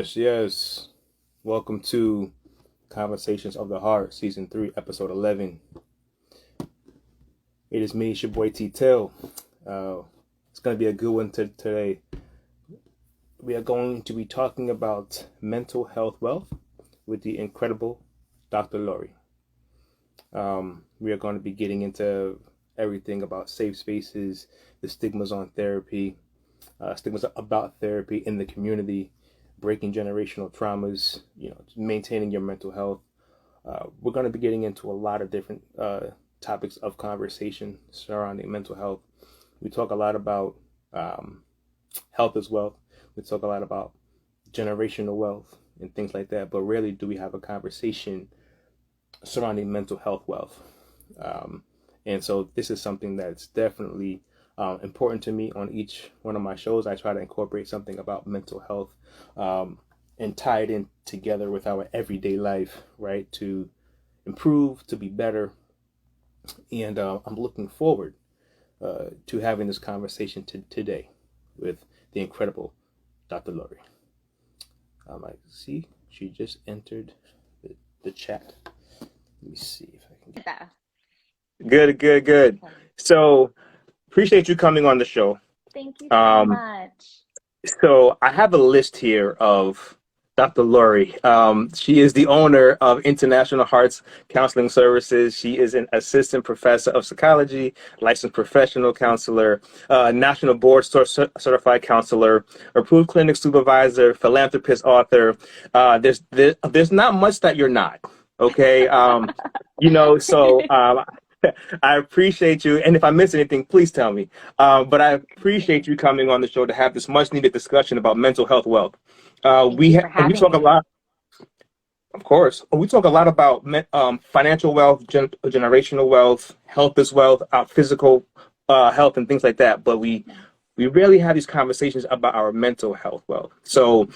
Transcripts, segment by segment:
Yes, yes. Welcome to Conversations of the Heart, Season 3, Episode 11. It is me, it's your boy T Tail. It's going to be a good one today. We are going to be talking about mental health wealth with the incredible Dr. Lori. We are going to be getting into everything about safe spaces, the stigmas on therapy, stigmas about therapy in the community, breaking generational traumas, maintaining your mental health. We're going to be getting into a lot of different topics of conversation surrounding mental health. We talk a lot about health as well. We talk a lot about generational wealth and things like that, but rarely do we have a conversation surrounding mental health wealth. And so this is something that's definitely important to me on each one of my shows. I try to incorporate something about mental health and tie it in together with our everyday life, right? To improve, to be better. And I'm looking forward to having this conversation today with the incredible Dr. Lori. I see she just entered the chat. Let me see if I can get that. Good. So appreciate you coming on the show. Thank you so much. So I have a list here of Dr. Lori. She is the owner of International Hearts Counseling Services. She is an assistant professor of psychology, licensed professional counselor, national board certified counselor, approved clinic supervisor, philanthropist, author. There's not much that you're not. Okay. So I appreciate you. And if I miss anything, please tell me. But I appreciate you coming on the show to have this much needed discussion about mental health wealth. We talk a lot, of course. We talk a lot about financial wealth, generational wealth, health as well, physical health, and things like that. But we rarely have these conversations about our mental health wealth. So,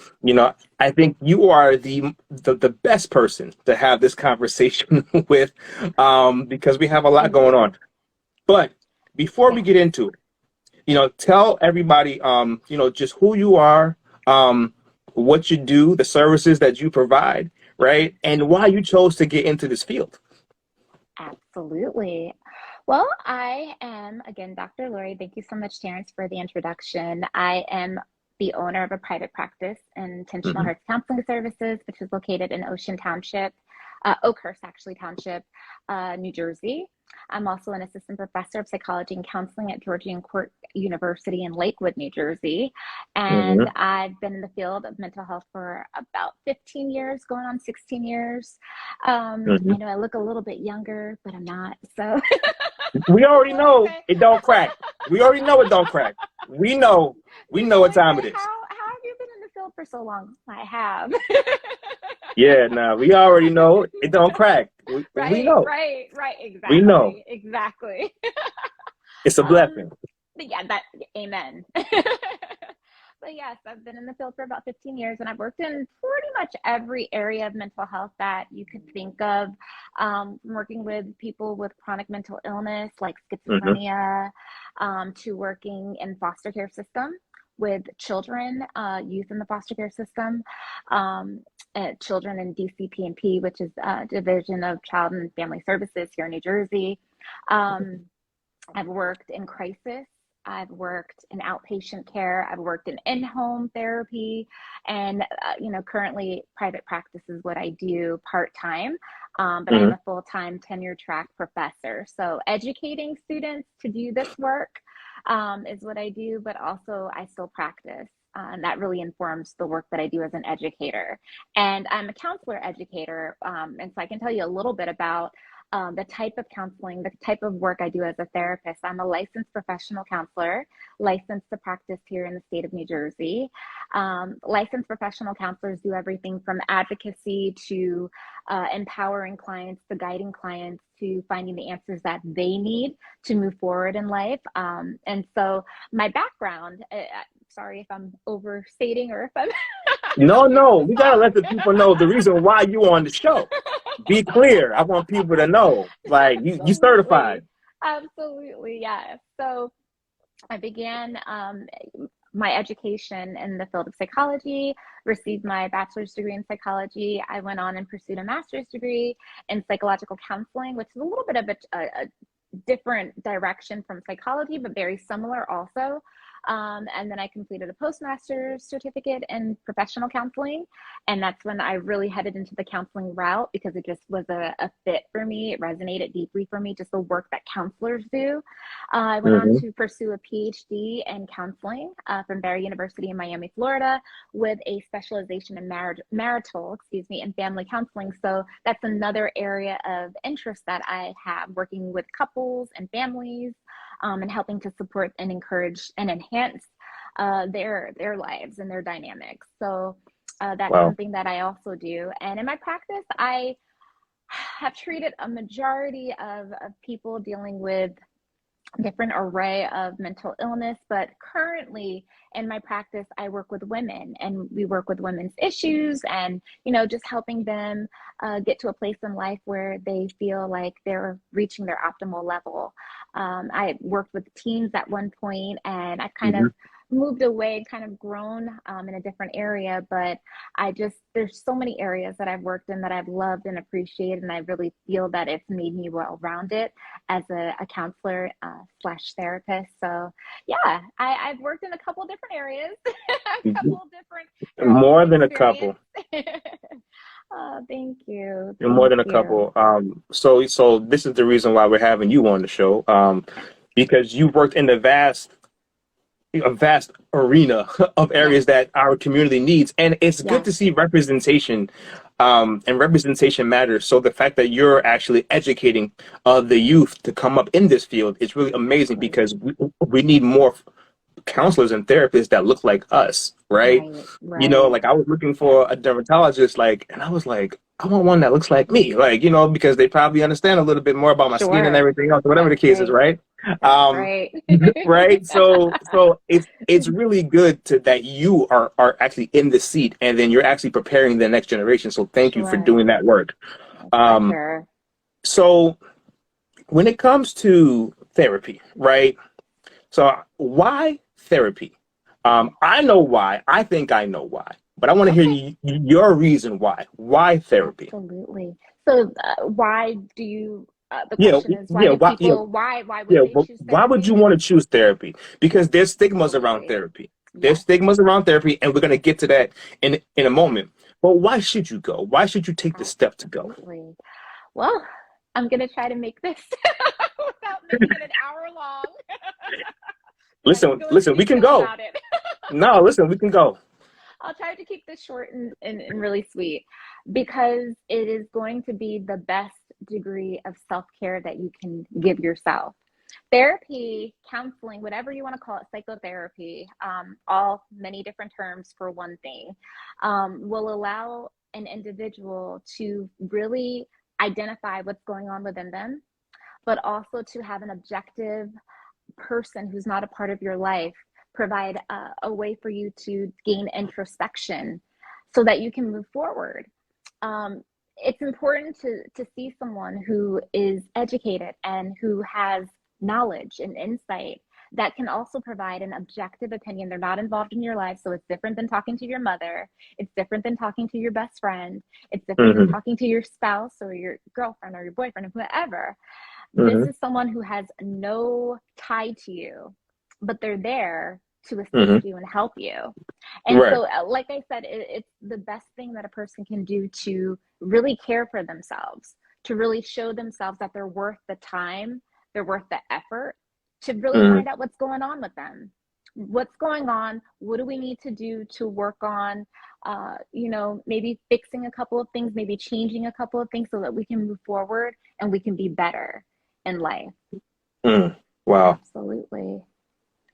I think you are the best person to have this conversation with, because we have a lot going on. But before we get into it, tell everybody, just who you are, what you do, the services that you provide, right? And why you chose to get into this field. Absolutely. Well, I am, again, Dr. Lori. Thank you so much, Terrence, for the introduction. I am the owner of a private practice in Intentional Hearts Counseling Services, which is located in Ocean Township, Oakhurst, actually, Township, New Jersey. I'm also an assistant professor of psychology and counseling at Georgian Court University in Lakewood, New Jersey. And I've been in the field of mental health for about 15 years, going on 16 years. I know I look a little bit younger, but I'm not. So we already know it don't crack. We already know it don't crack. We know what time it is. How have you been in the field for so long? I have. Yeah, we already know it don't crack. We know. Right. Exactly. We know. Exactly. It's a blessing. Amen. But yes, I've been in the field for about 15 years, and I've worked in pretty much every area of mental health that you could think of. Working with people with chronic mental illness like schizophrenia, to working in foster care system with children, youth in the foster care system, children in DCP&P, which is Division of Child and Family Services here in New Jersey. I've worked in crisis. I've worked in outpatient care. I've worked in in-home therapy, and currently private practice is what I do part-time. But I'm a full-time tenure track professor. So educating students to do this work is what I do, but also I still practice. And that really informs the work that I do as an educator. And I'm a counselor educator. And so I can tell you a little bit about the type of counseling, the type of work I do as a therapist. I'm a licensed professional counselor, licensed to practice here in the state of New Jersey. Licensed professional counselors do everything from advocacy to empowering clients, to guiding clients, to finding the answers that they need to move forward in life. And so my background, sorry if I'm overstating or if I'm... No, we gotta let the people know the reason why you on the show. Be clear. I want people to know, like, you certified. Absolutely, yeah. So I began my education in the field of psychology, received my bachelor's degree in psychology. I went on and pursued a master's degree in psychological counseling, which is a little bit of a different direction from psychology, but very similar also. And then I completed a postmaster's certificate in professional counseling. And that's when I really headed into the counseling route because it just was a fit for me. It resonated deeply for me, just the work that counselors do. I went on to pursue a PhD in counseling from Bethea University in Miami, Florida, with a specialization in marital, and family counseling. So that's another area of interest that I have, working with couples and families, and helping to support and encourage and enhance their lives and their dynamics. So that's Wow. something that I also do. And in my practice, I have treated a majority of people dealing with different array of mental illness, but currently in my practice I work with women, and we work with women's issues, and just helping them get to a place in life where they feel like they're reaching their optimal level. I worked with teens at one point, and I kind of moved away, kind of grown in a different area, but there's so many areas that I've worked in that I've loved and appreciated, and I really feel that it's made me well-rounded as a counselor slash therapist. So yeah, I've worked in a couple different areas, a couple different areas More of than a experience. couple. Oh, thank you. More Thank than a you. couple. So this is the reason why we're having you on the show. Because you worked in a vast arena of Yeah, areas that our community needs, and it's good yeah, to see representation, and representation matters. So the fact that you're actually educating the youth to come up in this field is really amazing, exactly. because we need more counselors and therapists that look like us, right? Right, right. Like I was looking Yeah, for a dermatologist, and I was like, I want one that looks like me, because they probably understand a little bit more about my skin and sure. everything else, whatever the That's case is, right. right? That's Um, right. right. So it's really good that you are actually in the seat, and then you're actually preparing the next generation. So thank you for Sure. doing that work. My Um, pleasure. so when it comes to therapy, right? So why therapy? I know why. I think I know why, but I want to hear Okay. your reason why. Why therapy? Absolutely. So, why do you, the Yeah, question is, why yeah, do why, yeah, people, why yeah. would they choose Why would you therapy? want to choose therapy? Because there's stigmas around Absolutely. therapy. There's Yes, stigmas around therapy, and we're gonna get to that in a moment. But why should you go? Why should you take the step to go? absolutely. Well, I'm going to try to make this without making it an hour long, but I can Listen, go into listen, we can detail go. about it. No, listen, we can go. I'll try to keep this short and really sweet because it is going to be the best degree of self care that you can give yourself. Therapy, counseling, whatever you want to call it, psychotherapy, all many different terms for one thing, will allow an individual to really identify what's going on within them, but also to have an objective person who's not a part of your life provide a way for you to gain introspection so that you can move forward. It's important to see someone who is educated and who has knowledge and insight that can also provide an objective opinion. They're not involved in your life, so it's different than talking to your mother. It's different than talking to your best friend. It's different than Hmm. talking to your spouse or your girlfriend or your boyfriend or whoever. This Hmm. is someone who has no tie to you, but they're there to assist Hmm. you and help you. And Right. so, like I said, it's the best thing that a person can do to really care for themselves, to really show themselves that they're worth the time, they're worth the effort, to really Hmm. find out what's going on with them. What's going on? What do we need to do to work on, maybe fixing a couple of things, maybe changing a couple of things so that we can move forward and we can be better in life. Mm. Wow. Absolutely.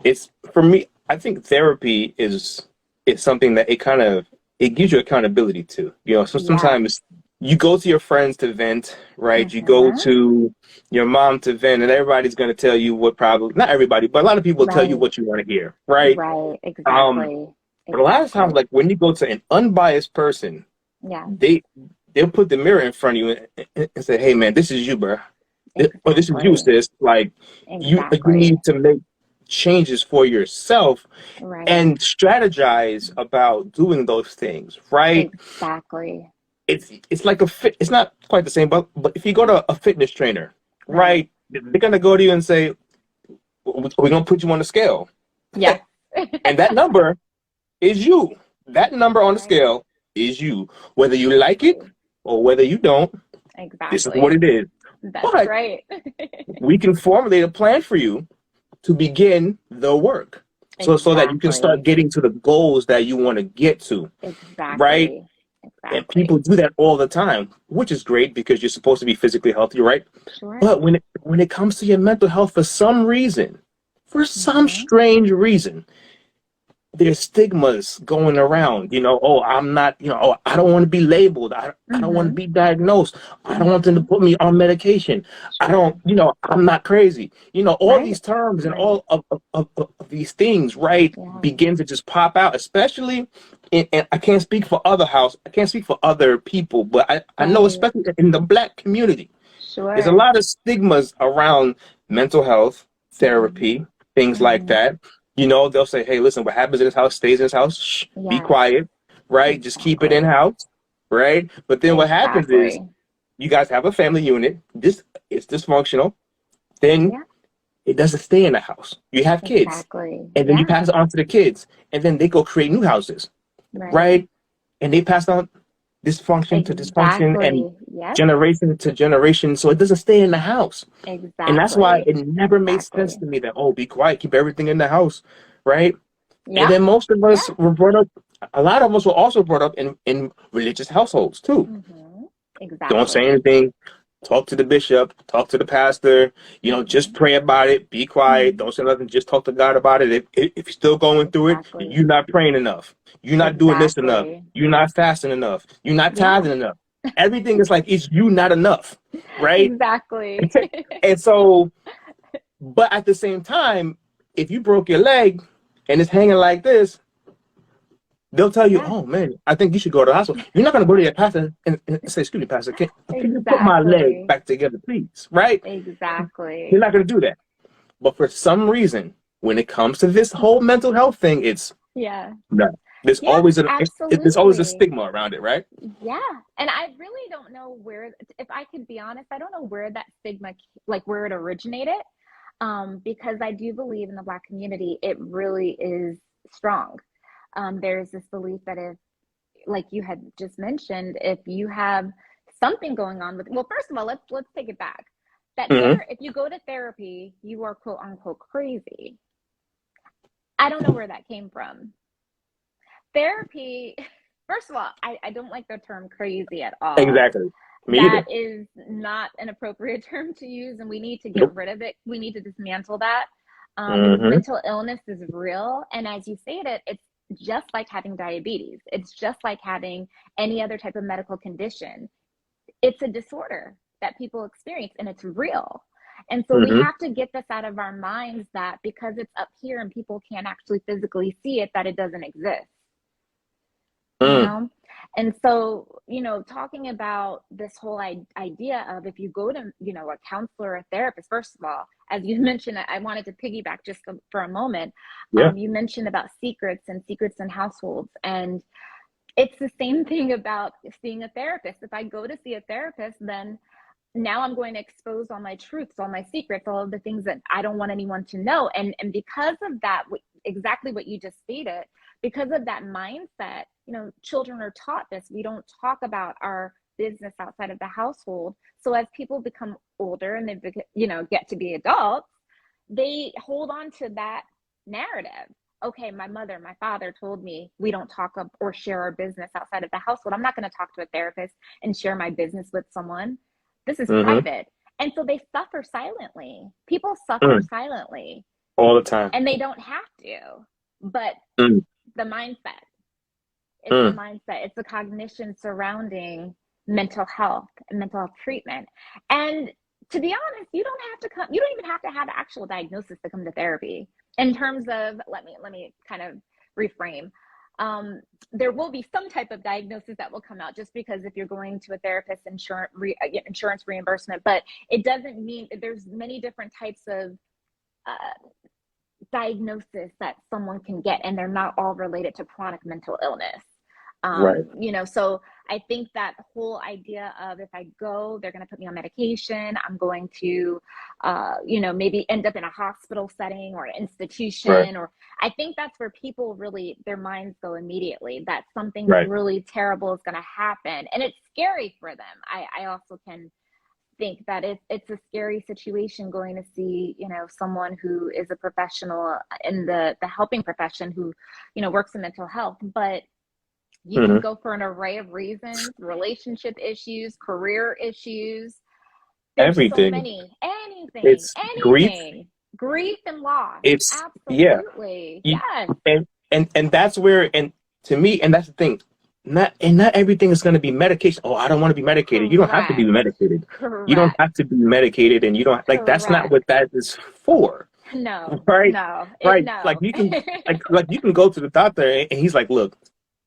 It's for me. I think therapy is something that it gives you accountability to. So Yes. sometimes you go to your friends to vent, right? You go Mm-hmm. to your mom to vent, and everybody's going to tell you what, probably not everybody, but a lot of people tell you Right. what you want to hear, right? Right. Um, Exactly. but a lot of times, Exactly. like when you go to an unbiased person, Yes. they they'll put the mirror in front of you and say, "Hey, man, this is you, bro. Or this is you, Exactly. sis. Like you Exactly. need to make." changes for yourself Right. and strategize about doing those things, right? Exactly. It's like it's not quite the same, but if you go to a fitness trainer, Right. right, they're gonna go to you and say, we're gonna put you on the scale. Yes. And that number is you. That number on the Right. scale is you. Whether you like it Exactly. or whether you don't, this is what Exactly. it is. That's But right. we can formulate a plan for you to begin the work. So that you can start Exactly. getting to the goals that you want to get to, right? Exactly. And people Exactly. do that all the time, which is great because you're supposed to be physically healthy, right? Sure. But when it comes to your mental health, for some Mm-hmm. strange reason, there's stigmas going around, oh, I'm not, oh, I don't want to be labeled. I don't want to Mm-hmm. be diagnosed. I don't want them to Mm-hmm. put me on medication. I Sure. don't, I'm not crazy. All Right. these terms and Right. all of these things, right, Yeah. begin to just pop out, especially and I can't speak for I can't speak for other people, but I know Right. especially in the Black community, there's a Sure. lot of stigmas around mental health, Mm-hmm. therapy, things like Mm-hmm. that. They'll say, hey, listen, what happens in this house stays in this house. Shh, be Yes. quiet, right? Just keep it in Exactly. house, right? But then what happens is Exactly. you guys have a family unit. This It's dysfunctional. Then Yeah. it doesn't stay in the house. You have kids, Exactly. and then you Yeah. pass it on to the kids, and then they go create new houses, Right. right? And they pass on dysfunction to dysfunction and Exactly. Yep. generation to generation. So it doesn't stay in the house. And that's why Exactly. it never made sense Exactly. to me that, oh, be quiet, keep everything in the house, right? And Yeah. then most of Yeah. us were brought up, a lot of us were also brought up in religious households too. Mm-hmm. Don't say Exactly. anything, talk to the bishop, talk to the pastor, just Mm-hmm. pray about it, be quiet, Mm-hmm. don't say nothing, just talk to God about it. If you're still going through it, Exactly. you're not praying enough, you're not doing this enough, Exactly. you're not fasting enough, you're not Yeah. tithing enough. Everything is like, it's you not enough, right? Exactly. And so, but at the same time, if you broke your leg and it's hanging like this, they'll tell you, Yeah. "Oh man, I think you should go to the hospital." You're not going to go to your pastor and say, "Excuse me, pastor, can you put my leg Exactly. back together, please?" Right? You're Exactly. not going to do that. But for some reason, when it comes to this whole mental health thing, it's Yeah. no. Yeah, There's always a absolutely. stigma around it, right? Yeah. And I really don't know where, if I could be honest, I don't know where that stigma, like where it originated. Because I do believe in the Black community, it really is strong. There's this belief that if, like you had just mentioned, if you have something going on with, well, first of all, let's take it back. Mm-hmm. If you go to therapy, you are quote unquote crazy. I don't know where that came from. Therapy, first of all, I don't like the term crazy at all. Exactly. Me That either. is not an appropriate term to use, and we need to get Nope. rid of it. We need to dismantle that, because Mm-hmm. mental illness is real. And as you stated, it's just like having diabetes, it's just like having any other type of medical condition. It's a disorder that people experience, and it's real. And so we Mm-hmm. have to get this out of our minds that because it's up here and people can't actually physically see it, that it doesn't exist, you Mm. know. And so, talking about this whole idea of, if you go to, a counselor or a therapist, first of all, as you mentioned, I wanted to piggyback just for a moment. Yeah. You mentioned about secrets in households, and it's the same thing about seeing a therapist. If I go to see a therapist, then now I'm going to expose all my truths, all my secrets, all of the things that I don't want anyone to know. And because of that, exactly what you just stated, because of that mindset, children are taught this. We don't talk about our business outside of the household. So as people become older and they, get to be adults, they hold on to that narrative. Okay, my mother, my father told me we don't talk or share our business outside of the household. I'm not going to talk to a therapist and share my business with someone. This is Mm-hmm. private. And so they suffer silently. People suffer Mm. silently, All the time. and they don't have to. But Mm. the mindset, it's the Mm. mindset, it's the cognition surrounding mental health and mental health treatment. And to be honest, you don't even have to have an actual diagnosis to come to therapy. In terms of, let me kind of reframe. There will be some type of diagnosis that will come out, just because if you're going to a therapist, insurance reimbursement, but it doesn't mean, there's many different types of uh, diagnosis that someone can get, and they're not all related to chronic mental illness. Right. So I think that whole idea of, if I go, they're going to put me on medication, I'm going to, maybe end up in a hospital setting or an Right. institution, or I think that's where people really, their minds go immediately, that something Right. really terrible is going to happen. And it's scary for them. I also can think that it's a scary situation going to see, someone who is a professional in the helping profession, who, works in mental health. But you can Hmm. go for an array of reasons: relationship issues, career issues. There's so Everything. many, anything, It's grief. anything, grief and loss. It's yeah. Absolutely. You, Yes. and that's where, and to me, and that's the thing. Not everything is going to be medication. Oh, I don't want to be medicated. You don't have to be Correct. medicated. You don't Correct. have to be medicated, and you don't like. That's not Correct. what that is for, No, right? no, Right. Like no. you can, like you can go to the doctor, and he's like, look,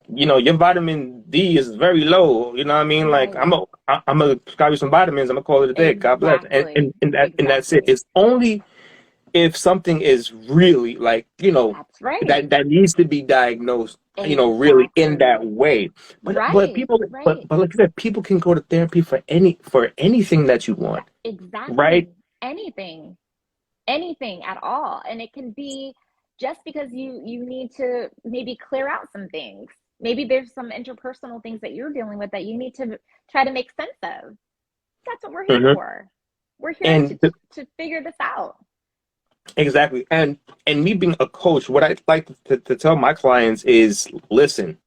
your vitamin D is very low. You know what I mean? Like Right. I'm gonna prescribe you some vitamins. I'm gonna call it a day. God bless. And Exactly. and, and that and that's it. Exactly. It's only if something is really like, That's right. that needs to be diagnosed, really in Exactly. that way. But Right. people, Right. but like I said, people can go to therapy for anything that you want, right? Exactly. Anything. Anything at all. And it can be just because you need to maybe clear out some things. Maybe there's some interpersonal things that you're dealing with that you need to try to make sense of. That's what we're here Hmm. for. We're here And to figure this out. exactly, and me being a coach, what I like to tell my clients is, listen,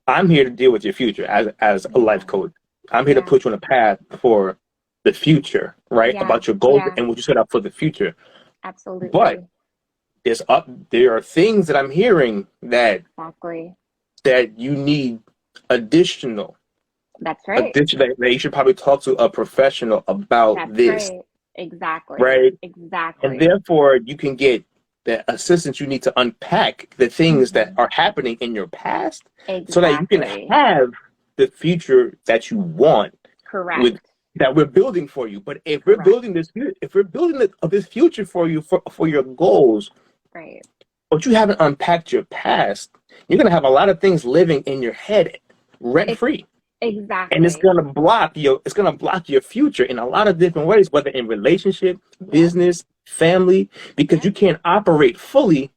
I'm here to deal with your future as a life Yeah. coach. I'm here to Yeah. put you on a path for the future, right? Yeah. About your goals Yeah. and what you set up for the future. But Absolutely. there are things that I'm hearing Exactly. that you need additional, That's right. that you should probably talk to a professional about That's this, right. Exactly. right? And Exactly. therefore you can get the assistance you need to unpack the things that Hmm. are happening in your past so that you can Exactly. have the future that you want with Correct. that we're building for you. But Correct. if we're building this future for you for your goals, Right. but you haven't unpacked your past, you're gonna have a lot of things living in your head rent It, free. And exactly. it's gonna block your future in a lot of different ways, whether in relationship, Yep. business, family, because Yep. you can't operate fully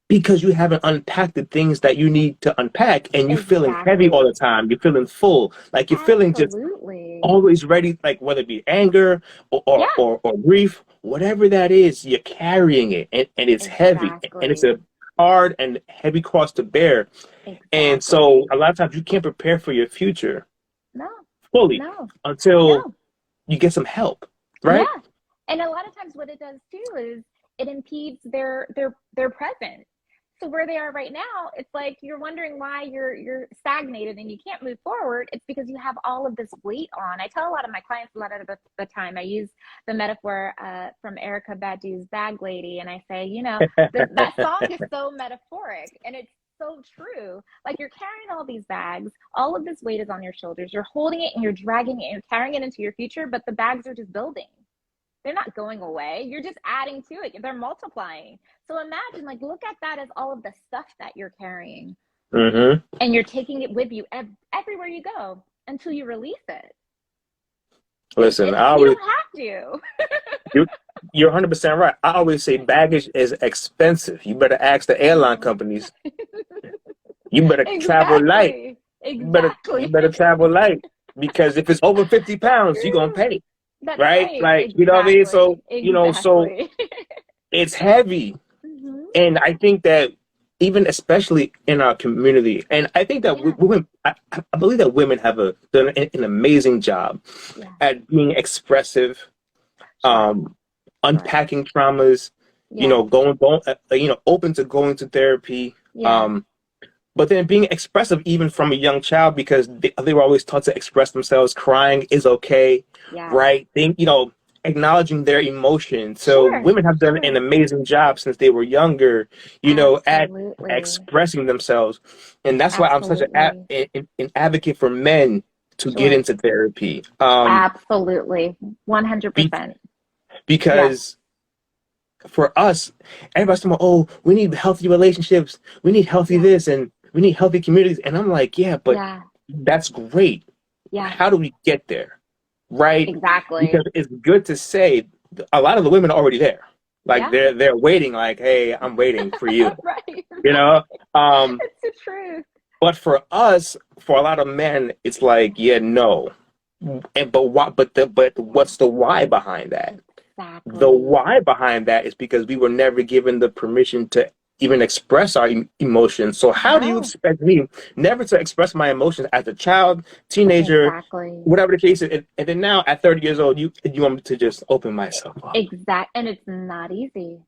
because you haven't unpacked the things that you need to unpack, and you're feeling heavy all the Exactly. time. You're feeling full, like you're feeling just Absolutely. always ready, like whether it be anger Yeah. or grief, whatever that is, you're carrying it, and it's heavy, and it's Exactly. a hard and heavy cross to bear. And so Exactly. a lot of times you can't prepare for your future No. fully No. until No. you get some help, right? Yeah. And a lot of times what it does too is it impedes their present. So where they are right now, it's like you're wondering why you're stagnated and you can't move forward. It's because you have all of this weight on. I tell a lot of my clients a lot of the time, I use the metaphor from Erica Badu's Bag Lady, and I say, that song is so metaphoric, and it's so true. Like, you're carrying all these bags, all of this weight is on your shoulders. You're holding it and you're dragging it and you're carrying it into your future, but the bags are just building. They're not going away. You're just adding to it. They're multiplying. So imagine, like, look at that as all of the stuff that you're carrying, Hmm. and you're taking it with you everywhere you go until you release it. Listen, You don't have to. you, you're 100% right. I always say baggage is expensive. You better ask the airline Mhm. companies. You better travel light. Exactly. You Exactly. better travel light, because if it's over 50 pounds, you're gonna pay, That's right? right. Like, you know what I mean? So, Exactly. Exactly. it's heavy. Hmm. And I think that even especially in our community, and I think that Yeah. women, I believe that women have done an amazing job Yeah. at being expressive, Sure. um, Sure. unpacking traumas, Yeah. open to going to therapy, Yeah. but then being expressive even from a young child, because they were always taught to express themselves. Crying is okay, Yeah. right? Acknowledging their emotions. So Sure. women have done an Sure. amazing job since they were younger, at Absolutely. expressing themselves. And that's why I'm such Absolutely. an advocate for men to get Sure. into therapy. Absolutely. Be, 100%. Yes. because for us, everybody's talking about, oh, we need healthy relationships, we need healthy Yeah. this, and we need healthy communities. And I'm like, yeah, but Yeah. that's great. Yeah. How do we get there? Right? Because Exactly. it's good to say a lot of the women are already there. Like Yeah. they're waiting, like, hey, I'm waiting for you. Right. You know? Right. Um, It's the truth. but for us, for a lot of men, it's like, yeah, no. And but what but what's the why behind that? The Exactly. why behind that is because we were never given the permission to even express our emotions. So how do you No. expect me never to express my emotions as a child, teenager, Exactly. whatever the case is, and then now at 30 years old, you want me to just open myself up? And it's not easy.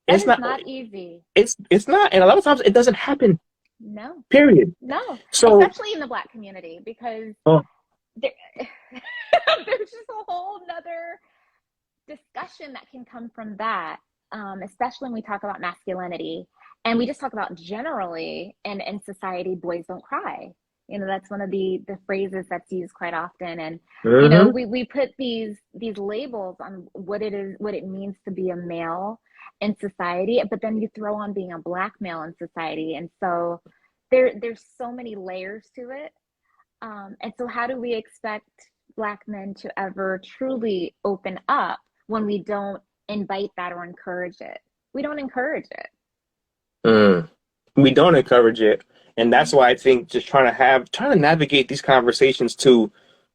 That It's is not. not easy. It's not, and a lot of times it doesn't happen. No. Period. No. So, Especially in the Black community, because oh, there, there's just a whole nother discussion that can come from that, especially when we talk about masculinity and we just talk about generally in society, boys don't cry. You know, that's one of the phrases that's used quite often. And, you know, hmm we put these labels on what it is, what it means to be a male in society, but then you throw on being a black male in society. And so there's so many layers to it. And so, how do we expect Black men to ever truly open up when we don't invite that or encourage it? We don't encourage it. mm. We don't encourage it, and that's Mm-hmm. why I think just trying to navigate these conversations to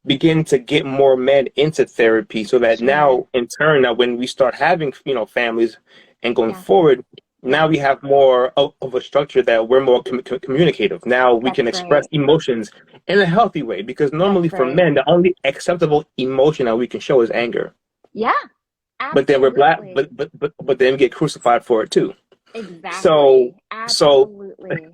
begin to get more men into therapy, so that Sure. now in turn, now when we start having families and going Yeah. forward, now Yeah. we have more of a structure that we're more communicative. Now we can That's express right. emotions in a healthy way, because That's normally for right. men the only acceptable emotion that we can show is anger, Yeah. but then we're black, Absolutely. but then we get crucified for it too. So Exactly. so Absolutely.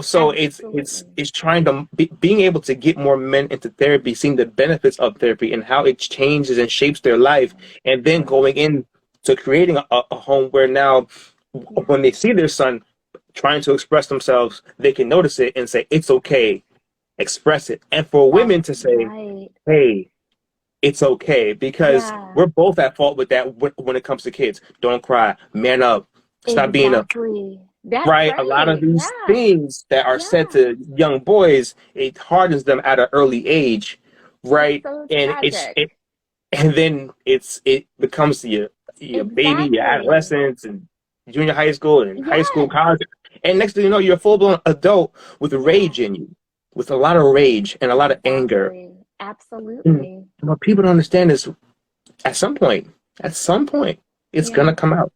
so Absolutely. it's trying to being able to get more men into therapy, seeing the benefits of therapy and how it changes and shapes their life, Right. and then Right. going in to creating a home where now Yeah. when they see their son trying to express themselves, they can notice it and say it's okay, express it. And for That's women to say, right. hey, it's okay, because Yeah. we're both at fault with that when it comes to kids. Don't cry, man up, stop being a Exactly. That's right. A lot of right. these Yeah. things that are said Yeah. to young boys, it hardens them at an early age, It's right? so And tragic. and then it becomes your baby, your Exactly. adolescence, and junior high school and high school, Yes. college, and next thing you know, you're a full blown adult with Yeah. rage in you, with a lot of rage and a lot of anger. Exactly. And Absolutely. what people don't understand is at some point, it's Yeah. gonna come out,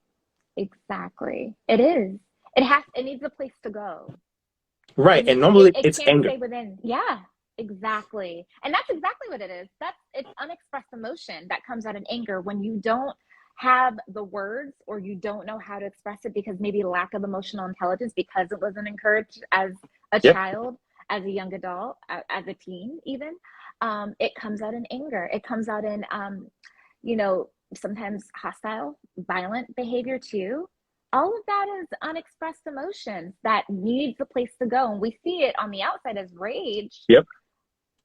Exactly. It is. It needs a place to go. right? And normally It it's can't anger. stay within. Yeah. Exactly. And that's exactly what it is. It's unexpressed emotion that comes out in anger when you don't have the words or you don't know how to express it because maybe lack of emotional intelligence because it wasn't encouraged as a Yep, child, as a young adult, as a teen even. It comes out in anger. It comes out in you know, sometimes hostile, violent behavior too. All of that is unexpressed emotions that needs a place to go. And we see it on the outside as rage. yep,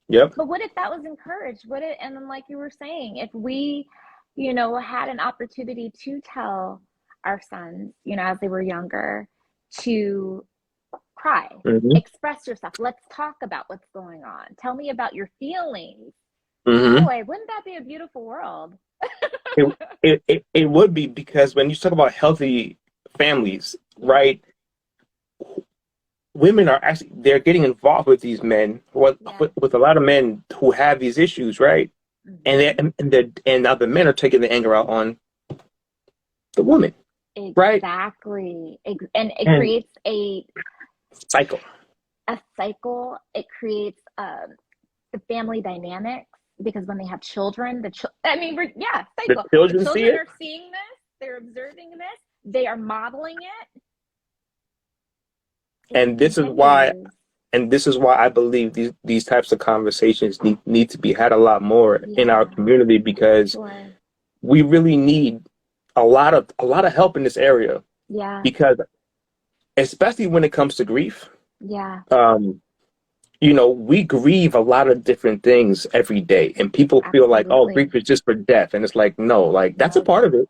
yep. But what if that was encouraged? What if, and then like you were saying, if we, had an opportunity to tell our sons, as they were younger, to cry, hmm express yourself. Let's talk about what's going on. Tell me about your feelings. hmm Boy, wouldn't that be a beautiful world? It, it would be, because when you talk about healthy families, Yeah. right? Women are actually they're getting involved with these men, Yeah. with a lot of men who have these issues, right? And they Mm-hmm. and now the men are taking the anger out on the woman, right? Exactly. And it And creates cycle. a cycle. It creates the family dynamics because when they have children, I mean, yeah, The cycle. The children see children it, are seeing this, they're observing this, they are modeling it. It and continues. this is why I believe these types of conversations need to be had a lot more in our Yeah, community, because sure. we really need a lot of help in this area, Yeah, because especially when it comes to grief, yeah, um, we grieve a lot of different things every day, and people feel like, oh, Absolutely. grief is just for death, and it's like, no, like that's a No. part of it.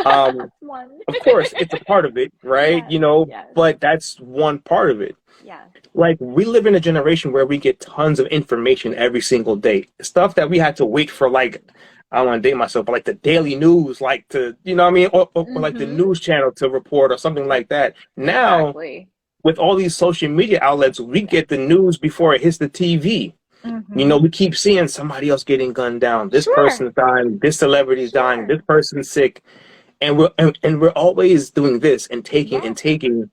Um, That's one. of course, it's a part of it, right? Yes, yes, But that's one part of it. yes. Like we live in a generation where we get tons of information every single day. Stuff that we had to wait for, like, I don't want to date myself, but like the daily news, like to, what I mean, or like the Mm-hmm. news channel to report or something like that. Now, Exactly. with all these social media outlets, we Yes. get the news before it hits the TV. Mm-hmm. We keep seeing somebody else getting gunned down. This Sure, person's dying. This celebrity's dying. sure. This person's sick, and we're always doing this and taking and Yes, taking,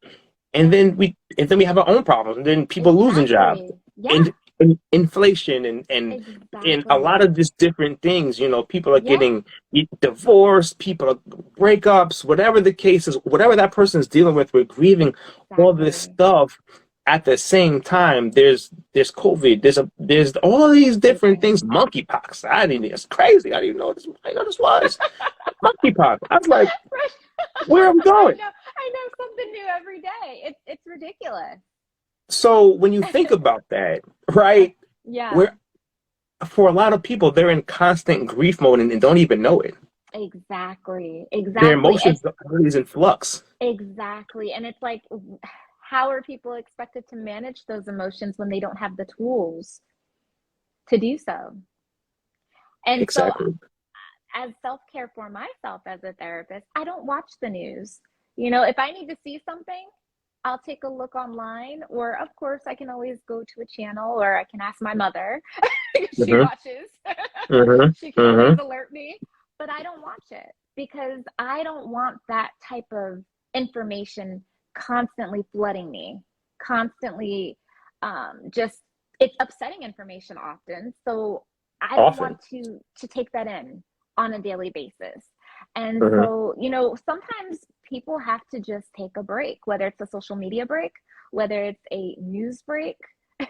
and yes. then we have our own problems, and then people losing jobs, Exactly. Yeah, and inflation, and a lot exactly. of just different things. People are Yeah, getting divorced, people are breakups, whatever the case is, whatever that person is dealing with, we're grieving all this exactly. stuff. At the same time, there's COVID, there's all these different Everything. things, monkeypox. It's crazy. I didn't even know this. I know this was monkeypox. I was like, Right. where am I going? I know something new every day. It's ridiculous. So when you think about that, right, Yeah, where for a lot of people, they're in constant grief mode and don't even know it. exactly. Their Exactly. And emotions are always in flux. exactly. And it's like, how are people expected to manage those emotions when they don't have the tools to do so? And so, Exactly. as self care for myself as a therapist, I don't watch the news. If I need to see something, I'll take a look online, or of course, I can always go to a channel, or I can ask my mother because she Hmm. watches. Hmm. She can always Hmm. alert me, but I don't watch it because I don't want that type of information constantly flooding me, constantly just it's upsetting information often. So I don't want Often. to take that in on a daily basis. And Hmm. so, sometimes people have to just take a break, whether it's a social media break, whether it's a news break,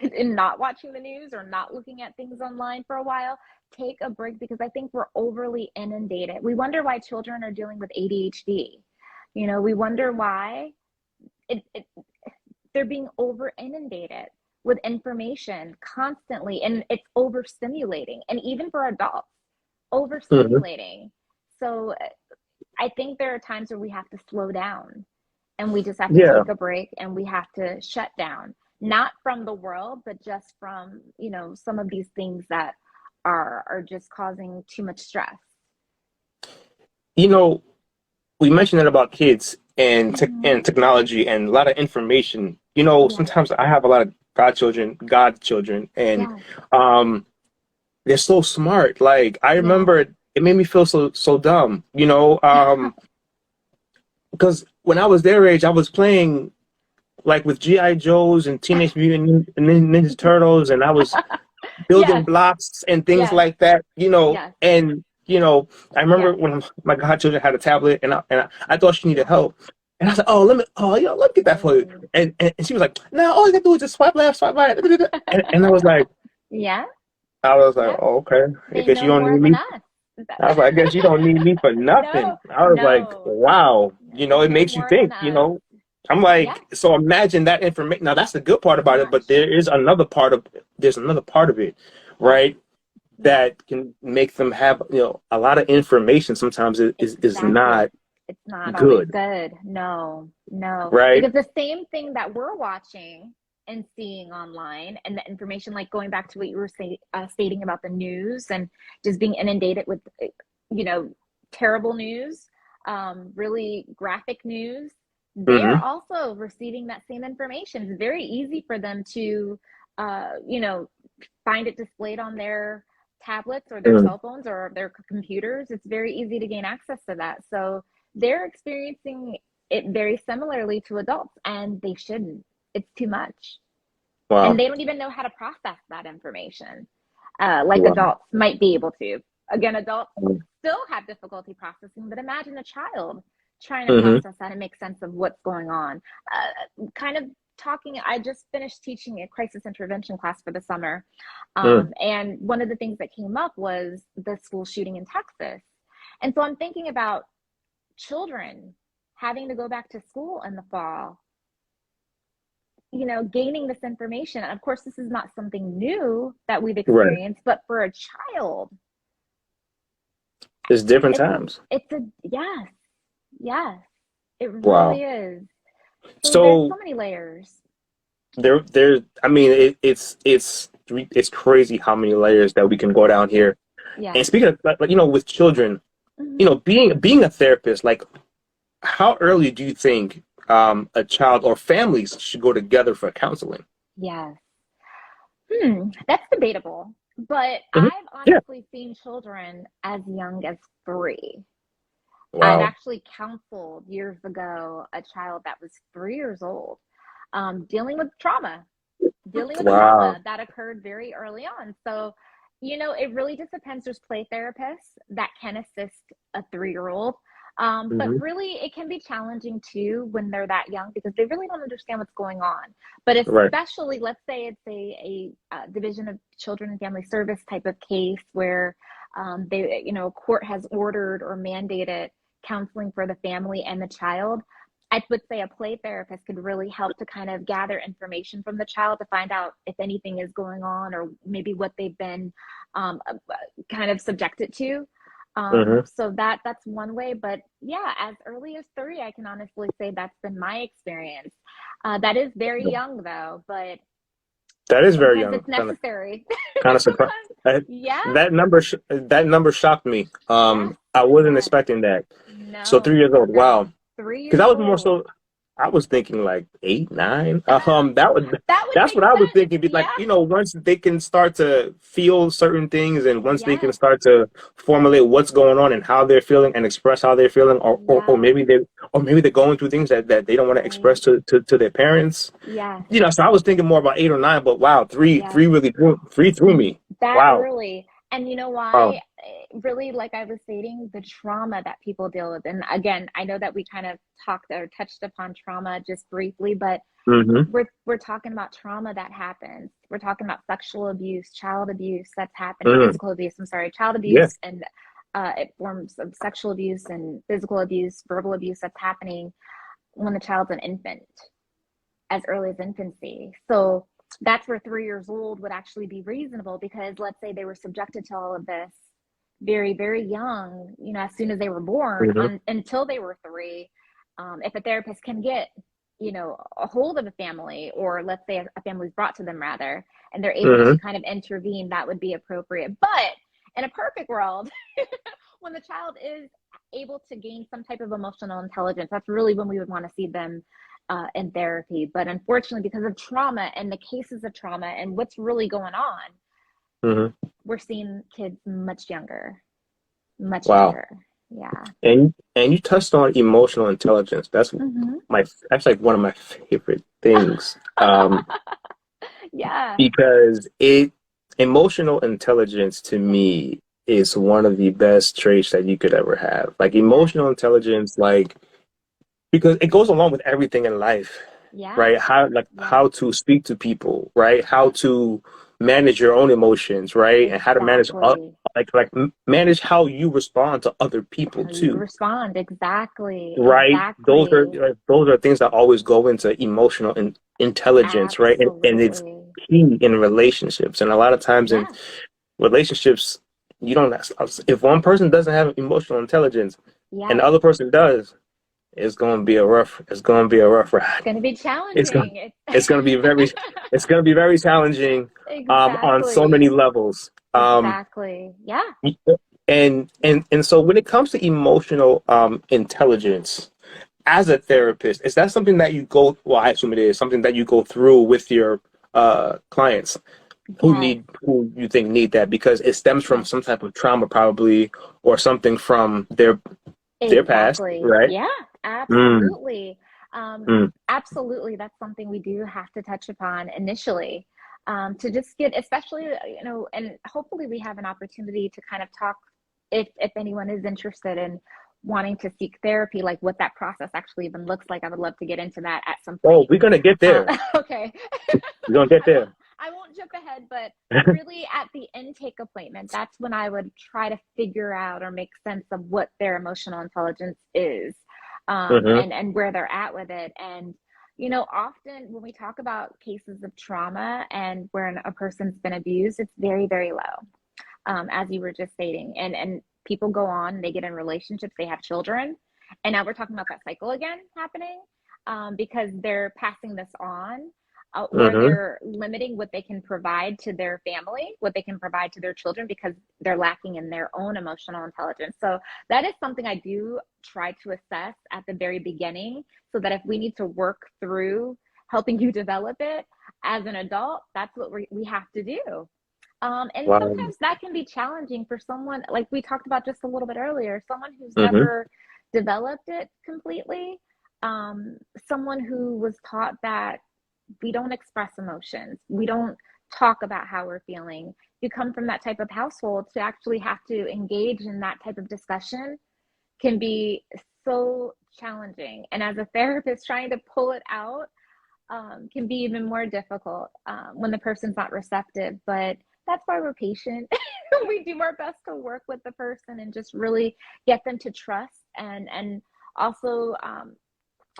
and not watching the news or not looking at things online for a while. Take a break because I think we're overly inundated. We wonder why children are dealing with ADHD. We wonder why it they're being over inundated with information constantly, and it's overstimulating, and even for adults, Hmm. overstimulating. So I think there are times where we have to slow down, and we just have to Yeah. take a break, and we have to shut down, not from the world, but just from some of these things that are just causing too much stress. You know, we mentioned that about kids and Mm-hmm. technology and a lot of information. Yes, Sometimes I have a lot of godchildren, and yes, um, they're so smart. Like I yes. remember, it made me feel so dumb. Because when I was their age, I was playing like with GI Joes and Teenage Mutant Ninja Turtles, and I was building Yes, blocks and things yes, like that. yes, I remember yes, when my godchildren had a tablet, and I thought she needed yes. help. And I was like, oh, let me get that for you. Oh. And she was like, no, all you gotta do is just swipe left, swipe right. And Yeah, I was like, yeah. oh, okay. I They guess you know don't more need than me. us. I was like, I guess you don't need me for nothing. No, I was like, no, wow. no. They It know makes you more than think, us. I'm Yeah, like, so imagine that information. Now that's the good part about it, but much. there's another part of it, Yes, right? yes, That can make them have, a lot of information sometimes is exactly. not It's not always good, good. No, no. right? Because the same thing that we're watching and seeing online, and the information, like going back to what you were stating about the news and just being inundated with, you know, terrible news, really graphic news, they're Mm-hmm. also receiving that same information. It's very easy for them to, uh, you know, find it displayed on their tablets or their Mm-hmm. cell phones or their computers. It's very easy to gain access to that. So they're experiencing it very similarly to adults, and they shouldn't. It's too much. And Wow. they don't even know how to process that information like Wow. adults might be able to. Again, adults still have difficulty processing, but imagine a child trying to Mm-hmm. process that and make sense of what's going on. Kind of talking, I just finished teaching a crisis intervention class for the summer. Mm. And one of the things that came up was the school shooting in Texas. And so I'm thinking about children having to go back to school in the fall, gaining this information. And of course, this is not something new that we've Right. experienced, but for a child, It's different it's a, times. yes, yes, it Wow. really is. So there's So so many layers. I mean, it's crazy how many layers that we can go down here. And Yes. speaking of, like, with children, Hmm. being a therapist, like, how early do you think a child or families should go together for counseling? Yes. That's debatable. But Hmm. I've Yeah. honestly seen children as young as 3. I've Wow. actually counseled years ago a child that was 3 years old, dealing with trauma, Wow. that occurred very early on. So, it really just depends. There's play therapists that can assist a 3-year-old. But Hmm. really, it can be challenging too when they're that young because they really don't understand what's going on. But Right. especially, let's say it's a Division of Children and Family Service type of case where a court has ordered or mandated counseling for the family and the child. I would say a play therapist could really help to kind of gather information from the child to find out if anything is going on or maybe what they've been kind of subjected to. Hmm. So that's one way, but yeah, as early as 3, I can honestly say that's been my experience. That is very young though, but That is very sometimes young. it's necessary. Kind of surprised. Sometimes, yeah, That number shocked me. yes, I wasn't yes, expecting that. So no, 3 years old. no, Wow. three Because I years was more old. so, I was thinking like 8, 9. That would That's make what I was sense. thinking. Be like, Yeah, once they can start to feel certain things, and once they can yes, start to formulate what's going on and how they're feeling and express how they're feeling, or yes, maybe they're going through things that they don't want to express right. to their parents. Yes, So I was thinking more about 8 or 9, but wow, yes. three threw me. That Wow. early. And you know Oh. why? Really, like I was stating, the trauma that people deal with. And again, I know that we kind of talked or touched upon trauma just briefly, but Mm-hmm. we're talking about trauma that happens. We're talking about sexual abuse, child abuse that's happening, Mm-hmm. physical abuse, I'm sorry, child Yeah. abuse and it forms of sexual abuse and physical abuse, verbal abuse that's happening when the child's an infant, as early as infancy. So that's where 3 years old would actually be reasonable because let's say they were subjected to all of this very, very young, as soon as they were born Mm-hmm. until they were 3. If a therapist can get, a hold of a family, or let's say a family is brought to them rather, and they're able to Mm-hmm. kind of intervene, that would be appropriate. But in a perfect world, when the child is able to gain some type of emotional intelligence, that's really when we would want to see them in therapy. But unfortunately, because of trauma and the cases of trauma and what's really going on, Mm-hmm. we're seeing kids much younger, much Wow. younger. Yeah. And you touched on emotional intelligence. Hmm. That's like one of my favorite things. Yeah. Because emotional intelligence to me is one of the best traits that you could ever have. Like Yes. emotional intelligence, like, because it goes along with everything in life, Yeah. right? Yes. How to speak to people, right? How to manage your own emotions, right? And how to manage Exactly. manage how you respond to other people How you too, respond. Exactly. right? Exactly. Those are things that always go into emotional intelligence, right? And it's Absolutely. key in relationships. And a lot of times in Yes. relationships, you don't. If one person doesn't have emotional intelligence and Yes. the other person does, it's going to be a rough It's ride. going to be It's going challenging. it's going to be very it's going to be very challenging on so many Exactly. levels. Exactly. Yeah. And so when it comes to emotional intelligence as a therapist, is that something that I assume it is something that you go through with your clients Yes. who you think need that because it stems from Yes. some type of trauma probably, or something from their past, Exactly. right? Yeah, Mm, absolutely. Um, mm. Absolutely. That's something we do have to touch upon initially, to just get, especially, and hopefully we have an opportunity to kind of talk if anyone is interested in wanting to seek therapy, like what that process actually even looks like. I would love to get into that at some Oh, point. we're gonna get there. Okay. We're gonna get I won't there. I won't jump ahead, but really at the intake appointment, that's when I would try to figure out or make sense of what their emotional intelligence is, Hmm. and where they're at with it. And Often when we talk about cases of trauma and where a person's been abused, it's very, very low, as you were just stating. And people go on, they get in relationships, they have children, and now we're talking about that cycle again happening, because they're passing this on, or Mm-hmm. they're limiting what they can provide to their family, what they can provide to their children because they're lacking in their own emotional intelligence. So that is something I do try to assess at the very beginning, so that if we need to work through helping you develop it as an adult, that's what we have to do. And Wow. sometimes that can be challenging for someone, like we talked about just a little bit earlier, someone who's Mm-hmm. never developed it completely, um, someone who was taught that we don't express emotions, we don't talk about how we're feeling. You come from that type of household, to actually have to engage in that type of discussion can be so challenging. And as a therapist, trying to pull it out, can be even more difficult, when the person's not receptive. But that's why we're patient. We do our best to work with the person and just really get them to trust. And also,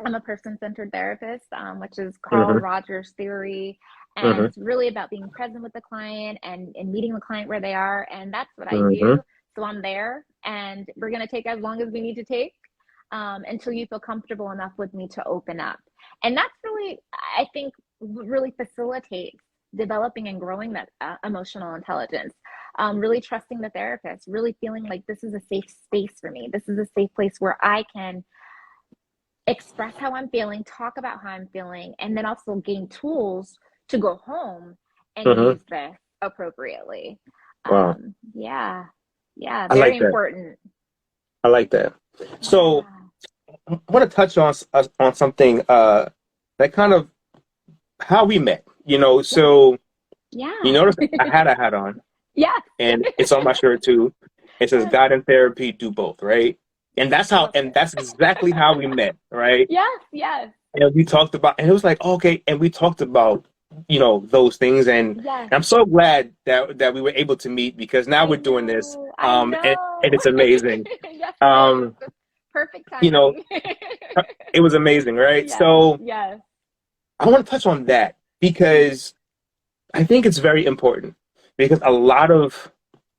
I'm a person-centered therapist, which is Carl Mm-hmm. Rogers' theory, and Mm-hmm. it's really about being present with the client and meeting the client where they are, and that's what I Mm-hmm. do. So I'm there, and we're going to take as long as we need to take, until you feel comfortable enough with me to open up. And that's really, I think, really facilitates developing and growing that emotional intelligence. Really trusting the therapist, really feeling like this is a safe space for me. This is a safe place where I can express how I'm feeling, talk about how I'm feeling, and then also gain tools to go home and Mm-hmm. use this appropriately. Wow. Yeah, yeah, I very like that. important. I like that. So Yeah, I want to touch on something that kind of how we met. yeah, So you yeah, notice I had a hat on, yes. and it's on my shirt too. It says Yes, God and therapy do both, right? I love And it. that's exactly how we met, right? Yes, yes, And we talked about, and it was like, okay, and we talked about, those things, and yes. I'm so glad that we were able to meet because now I we're doing this, know, I and know. it's amazing. Yes, it is. Um, Perfect you know, timing. it was amazing, right? Yes, So yes, I want to touch on that because I think it's very important because a lot of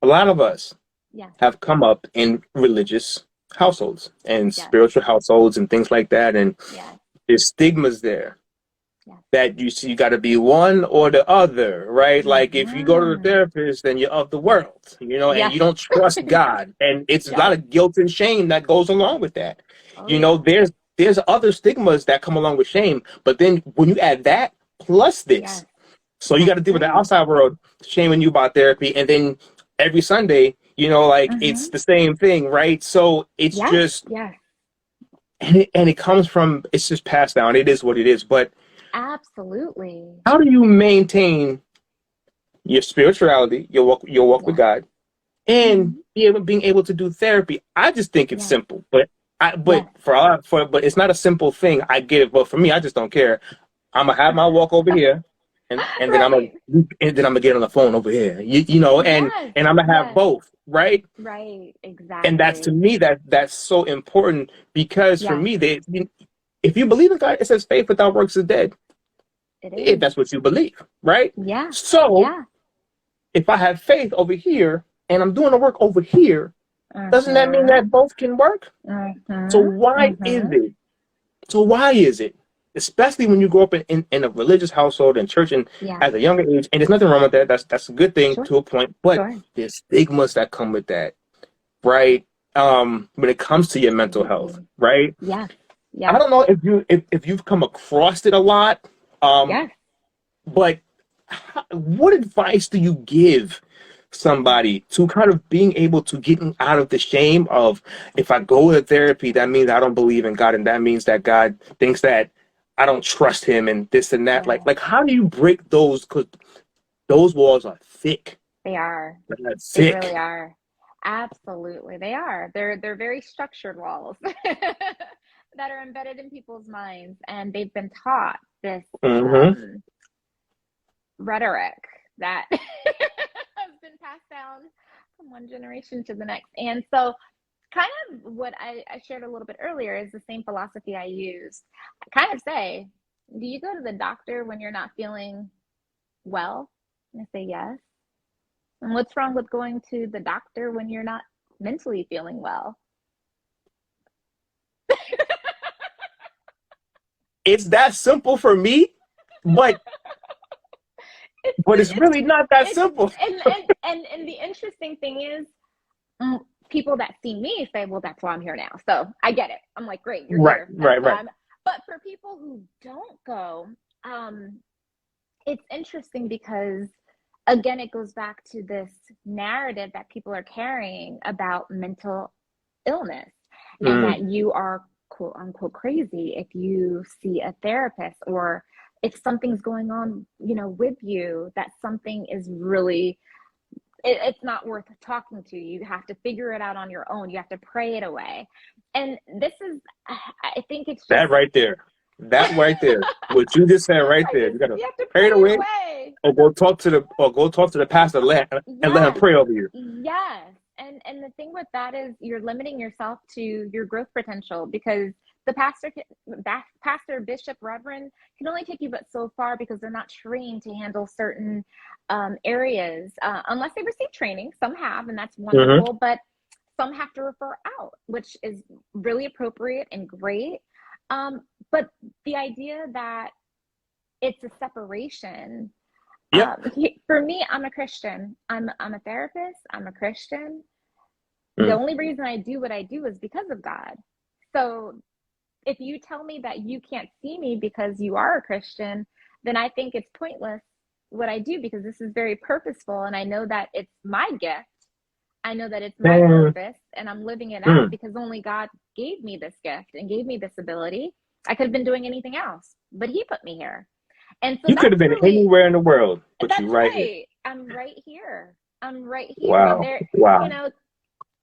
us yes, have come up in religious households and yes, spiritual households and things like that, and yes, there's stigmas there yes. that you see you got to be one or the other, right? Like if you go to the Mm-hmm. therapist, then you're of the world, and Yes. you don't trust God, and it's a lot Yes. of guilt and shame that goes along with that. Oh, You know, yeah. there's other stigmas that come along with shame, but then when you add that plus this, Yes. so you got That's to deal with the right. outside world shaming you about therapy, and then every Sunday, like it's Mm-hmm. the same thing, right? So it's Yes. just Yes. and it comes from it's just passed down. It is what it is. But Absolutely. how do you maintain your spirituality, your walk with Yes. God, and Mm-hmm. being able to do therapy? I just think it's Yes. simple, but Yes. but it's not a simple thing. I get it, but for me, I just don't care. I'm gonna have my walk over here, and then Right. I'm gonna get on the phone over here. And Yes. I'm gonna have Yes. both, right? Right. And that's to Exactly. me that's so important because for Yes. me, if you believe in God, it says faith without works is dead. It If is. that's what you believe, right? Yeah. So Yeah. if I have faith over here and I'm doing the work over here, doesn't that mean Mm-hmm. that both can work? So Mm-hmm. why is Mm-hmm. it? So why is it? Especially when you grow up in a religious household and church and Yeah. at a younger age, and there's nothing wrong with that. That's a good thing Sure. to a point, but Sure. there's stigmas that come with that, right? When it comes to your mental health, Absolutely. right? Yes. I Yes. don't know if you've come across it a lot, um, Yes. but what advice do you give Yes. somebody to kind of being able to get out of the shame of if I go to therapy, that means I don't believe in God, and that means that God thinks that I don't trust Him, and this and that. Like, Yes. like how do you break those? Because those walls are thick. They are. They're They really thick. are. Absolutely, they are. They're very structured walls that are embedded in people's minds, and they've been taught this Mm-hmm. rhetoric that has been passed down from one generation to the next. And so, kind of what I shared a little bit earlier is the same philosophy I use. I kind of say, do you go to the doctor when you're not feeling well? And I say yes. And what's wrong with going to the doctor when you're not mentally feeling well? It's that simple for me, but it's It's really not that it's simple. and the interesting thing is, people that see me say, well, that's why I'm here now. So I get it. I'm like, great, you're Right, here. That's right, why right. I'm. But for people who don't go, it's interesting because, again, it goes back to this narrative that people are carrying about mental illness, and Mm, that you are quote unquote crazy if you see a therapist, or if something's going on, with you, that something is really, it's not worth talking to. You have to figure it out on your own. You have to pray it away. And this is, I think it's just, that right there. That right there. What you just said right there. You gotta you have to pray pray it it away away. or go talk to the pastor and let him Yes, pray over you. yes. And the thing with that is you're limiting yourself to your growth potential, because the pastor, bishop, reverend can only take you but so far, because they're not trained to handle certain areas, unless they receive training. Some have, and that's Hmm. wonderful, but some have to refer out, which is really appropriate and great. But the idea that it's a separation, Yep. for me, I'm a Christian. I'm a therapist. I'm a Christian. The Mm. only reason I do what I do is because of God. So if you tell me that you can't see me because you are a Christian, then I think it's pointless what I do, because this is very purposeful, and I know that it's my gift. I know that it's my Mm. purpose, and I'm living it out Mm. because only God gave me this gift and gave me this ability. I could have been doing anything else, but He put me here. And so You could have that's been really, anywhere in the world, but you that's right here. right. I'm right here. I'm right here. And Wow. there, you Wow. know,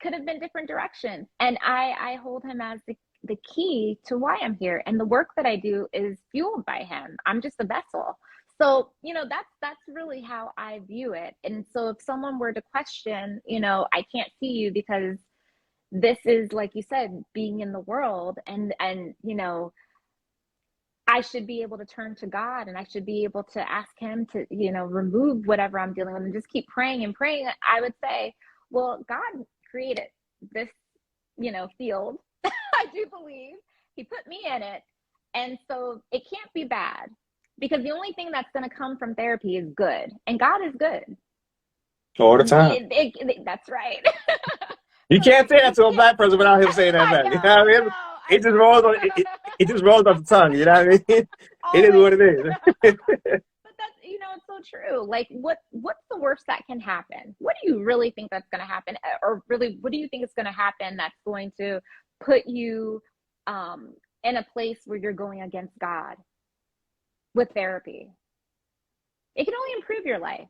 could have been different directions. And I hold Him as the key to why I'm here. And the work that I do is fueled by Him. I'm just a vessel. So, that's really how I view it. And so if someone were to question, I can't see you because this is, like you said, being in the world, and I should be able to turn to God, and I should be able to ask Him to, remove whatever I'm dealing with, and just keep praying and praying. I would say, well, God created this, field. I do believe He put me in it. And so it can't be bad, because the only thing that's going to come from therapy is good, and God is good. All the time. That's right. You So can't say that you to a can't. black person without him saying that I back. You know, know what I I mean? know, I It just rolls on know. it just rolls off the tongue, you know what I mean? It is what Always. it is. But that's, it's so true. Like, what's the worst that can happen? What do you really think that's going to happen? Or really, what do you think is going to happen that's going to put you in a place where you're going against God with therapy? It can only improve your life.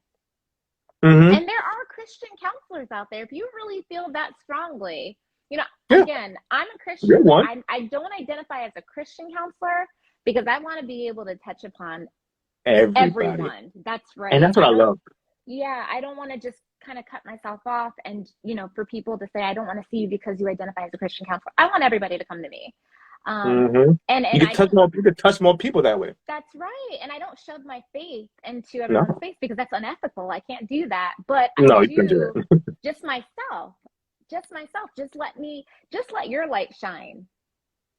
Hmm. And there are Christian counselors out there. If you really feel that strongly, Yeah, again, I'm a you're Christian, but one. I don't identify as a Christian counselor, because I want to be able to touch upon Everybody. everyone. That's And right. that's what I love. I don't want to just kind of cut myself off, and, for people to say, I don't want to see you because you identify as a Christian counselor. I want everybody to come to me. Hmm. And I don't, You could touch more people that way. that's right. And I don't shove my faith into everyone's No. face, because that's unethical. I can't do that. But I No, you can do do, that. just myself, just let your light shine.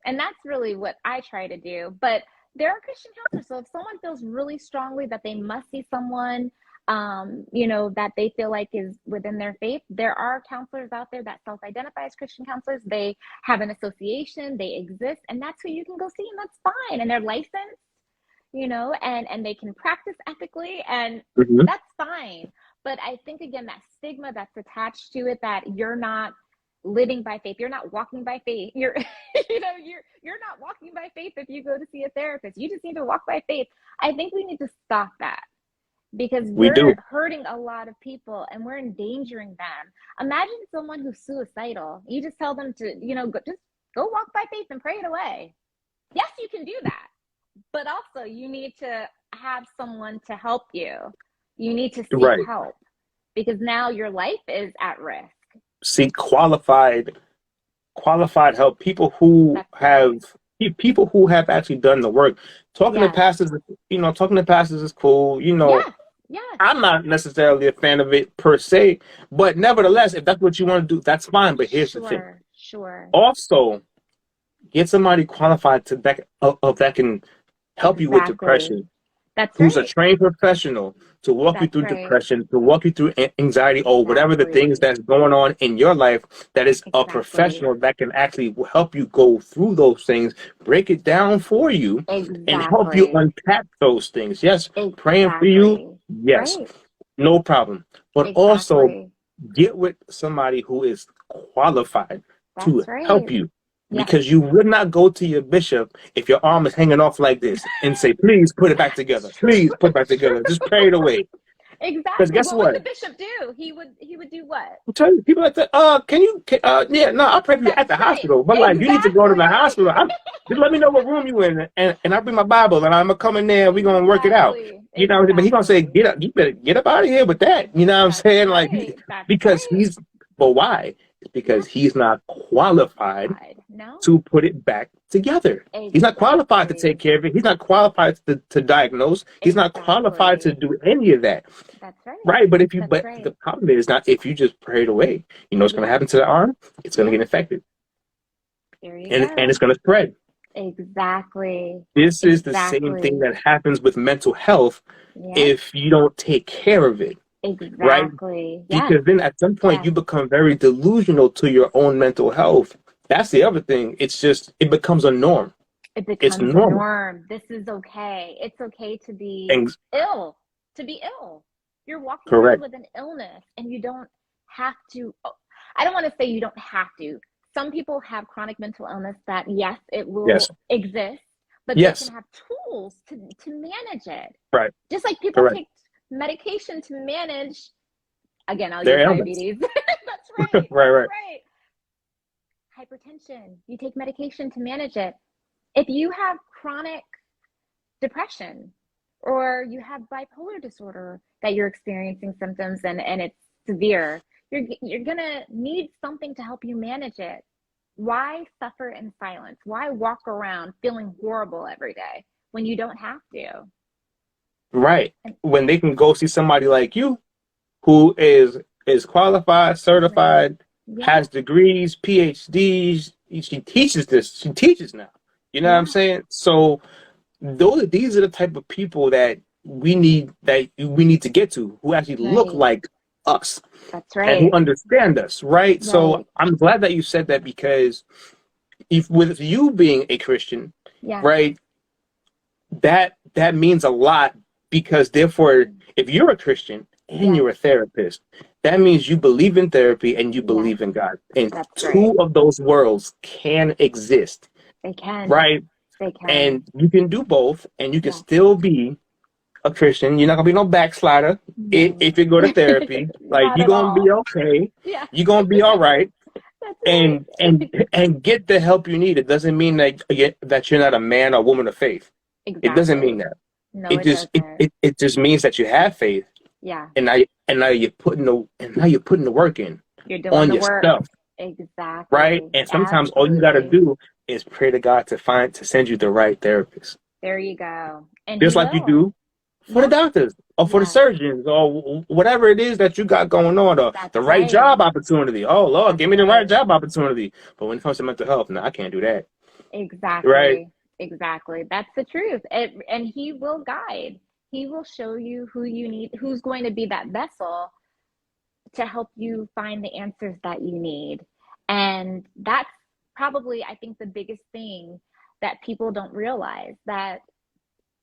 And that's really what I try to do. But there are Christian counselors. So if someone feels really strongly that they must see someone, that they feel like is within their faith, there are counselors out there that self-identify as Christian counselors. They have an association, they exist, and that's who you can go see, and that's fine. And they're licensed, and they can practice ethically, and Hmm. that's fine. But I think, again, that stigma that's attached to it, that you're not living by faith, you're not walking by faith, you're you're not walking by faith if you go to see a therapist. You just need to walk by faith. I think we need to stop that, because We we're do. hurting a lot of people and we're endangering them. Imagine someone who's suicidal. You just tell them to, just go walk by faith and pray it away. Yes, you can do that, but also you need to have someone to help you. You need to seek Right. help, because now your life is at risk. Seek qualified help. People who That's have right. people who have actually done the work. Talking to Yes. pastors, talking to pastors is cool. Yes. Yes. I'm not necessarily a fan of it per se, but nevertheless, if that's what you want to do, that's fine. But here's the thing. Sure. Sure. Also, get somebody qualified that can help you with Exactly. depression, That's who's a right. trained professional to walk you That's through right. depression, to walk you through anxiety or whatever the things Exactly. that's going on in your life, that is a Exactly. professional that can actually help you go through those things, break it down for you, and help you Exactly. unpack those things. Yes, praying for you, Exactly. yes, Right. no problem. But also Exactly. get with somebody who is qualified to That's right. help you. Yes. Because you would not go to your bishop if your arm is hanging off like this and say, please put it back together. True. Please put it back True. together. Just pray it away. Because Exactly. guess What would the what? bishop do? He would do what? I'm telling you, people like that, yeah, no, I'll pray for you at That's the right. hospital. But like, you need to go to the Exactly. hospital. Just let me know what room you in, and I'll bring my Bible, and I'm gonna come in there, and we're gonna work it out. Exactly. You know, but he gonna say, Exactly. get up, you better get up out of here with that. You know what I'm That's saying? Like, right. That's because right. but why? It's Yeah. because he's not qualified No. to put it back together. He's not qualified to take Exactly. care of it. He's not qualified to diagnose. He's not qualified to Exactly. do any of that. That's right. Right. That's But right. the problem is not if you just pray it away. You know what's going to Yeah. happen to the arm? It's going to Yeah. get infected There you and it's go. going to spread. Exactly. This is the same thing Exactly. that happens with mental health Yep. if you don't take care of it. Right. Exactly. Yes. Because then at some point Yes. you become very delusional to your own mental health. That's the other thing. It becomes a norm. It It's becomes a normal. norm. This is okay. It's okay to be And ill. To be ill. You're walking around correct. with an illness and you don't have to. I don't want to say you don't have to. Some people have chronic mental illness that, yes, it Yes. will exist, but they can Yes. have tools to manage it. Right. Just like people Correct. take medication to manage, again, I'll Their use ailments. diabetes. That's right. Right. That's Right. right. Hypertension, you take medication to manage it. If you have chronic depression or you have bipolar disorder that you're experiencing symptoms and it's severe, you're going to need something to help you manage it. Why suffer in silence? Why walk around feeling horrible every day when you don't have to? Right. When they can go see somebody like you who is qualified, Right. certified, Yeah. has degrees, PhDs. She teaches this. She teaches now. You know what I'm Yeah. saying? So these are the type of people that we need to get to, who actually look Right. like us That's and who right. understand us, right? So Right. I'm glad that you said that, because if with you being a Christian, Yeah. right, that means a lot, because therefore, if you're a Christian and Yes. you're a therapist, that means you believe in therapy and you Yes. believe in God. And That's right. two of those worlds can exist, They can. right? They can. And you can do both, and you can Yes. still be a Christian. You're not gonna be no backslider No. if you go to therapy. Like, Not you're at gonna be all. okay. Yeah. You're gonna be all right, That's right. and get the help you need. It doesn't mean that you're not a man or woman of faith. It doesn't mean Exactly. that. No, It it just it, doesn't. it, it just means that you have faith, Yeah. and now you're putting the work in You're doing on the work. yourself, right? Exactly. And sometimes all you got to Absolutely. do is pray to God to send you the right therapist, There you go. And he just like you will. do for the Yeah. doctors or for the Yes. surgeons or whatever it is that you got going on, or That's the right right. job opportunity. Oh Lord, That's give me the right right. job opportunity. But when it comes to mental health, no, I can't do that. Right? Exactly. Exactly. That's the truth. And he will guide. He will show you who you need, who's going to be that vessel to help you find the answers that you need. And that's probably, I think, the biggest thing that people don't realize, that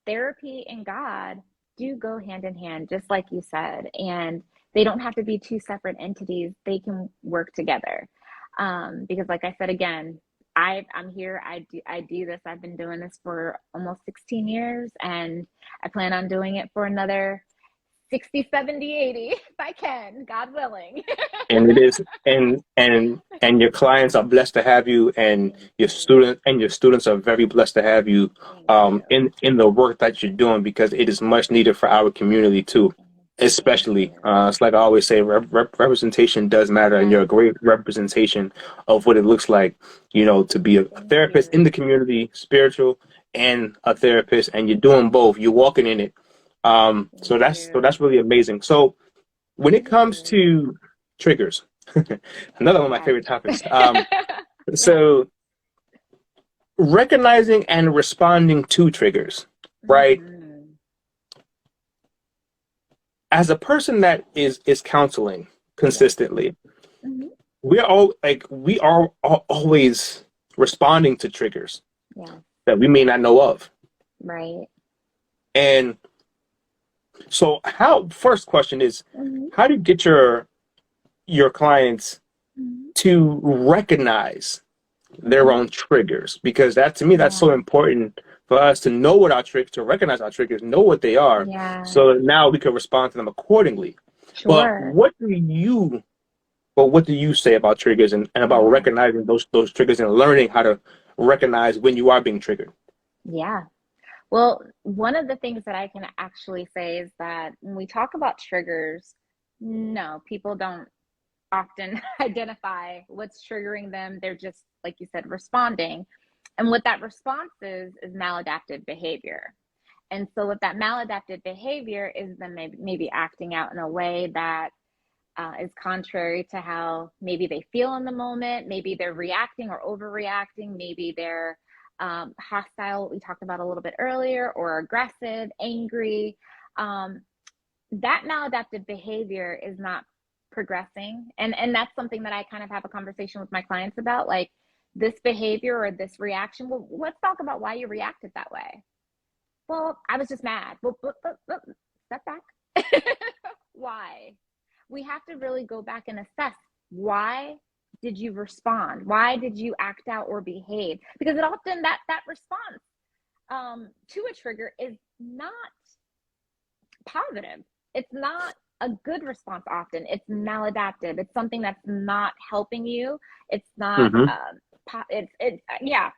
therapy and God do go hand in hand, just like you said. And they don't have to be two separate entities, they can work together. Because, like I said, again, I'm here. I do this. I've been doing this for almost 16 years, and I plan on doing it for another 60, 70, 80, if I can, God willing. And it is, and your clients are blessed to have you, and Thank your you. students are very blessed to have you Thank you. in the work that you're doing, because it is much needed for our community too. Especially, Mhm. it's like I always say, representation does matter, and you're a Yes. great representation of what it looks like, to be a Thank therapist in you. the community, spiritual, and a therapist, and you're doing both. You're walking in it. So Thank that's you. really amazing. So when it Thank comes you. to triggers, another one of my Yes. favorite topics. Yes. So recognizing and responding to triggers, right? Hmm. As a person that is counseling Yes. consistently, Hmm. we are always responding to triggers Yes. that we may not know of. Right. And so how first question is, Hmm. how do you get your clients Hmm. to recognize their Hmm. own triggers? Because that to me that's so Yeah. important for us to know what our triggers, to recognize our triggers, know what they are, Yeah. so that now we can respond to them accordingly. But Sure. what do you say about triggers, and about Yeah. recognizing those triggers and learning how to recognize when you are being triggered? Yeah. Well, one of the things that I can actually say is that when we talk about triggers, no, people don't often identify what's triggering them. They're just, like you said, responding. And what that response is maladaptive behavior. And so, what that maladaptive behavior is, then maybe acting out in a way that is contrary to how maybe they feel in the moment. Maybe they're reacting or overreacting. Maybe they're hostile, we talked about a little bit earlier, or aggressive, angry. Um, that maladaptive behavior is not progressing. And that's something that I kind of have a conversation with my clients about, like this behavior or this reaction. Well, let's talk about why you reacted that way. Well, I was just mad. Well, step back. Why? We have to really go back and assess, why did you respond? Why did you act out or behave? Because it often, that response to a trigger is not positive. It's not a good response often. It's maladaptive. It's something that's not helping you. It's not Mm-hmm.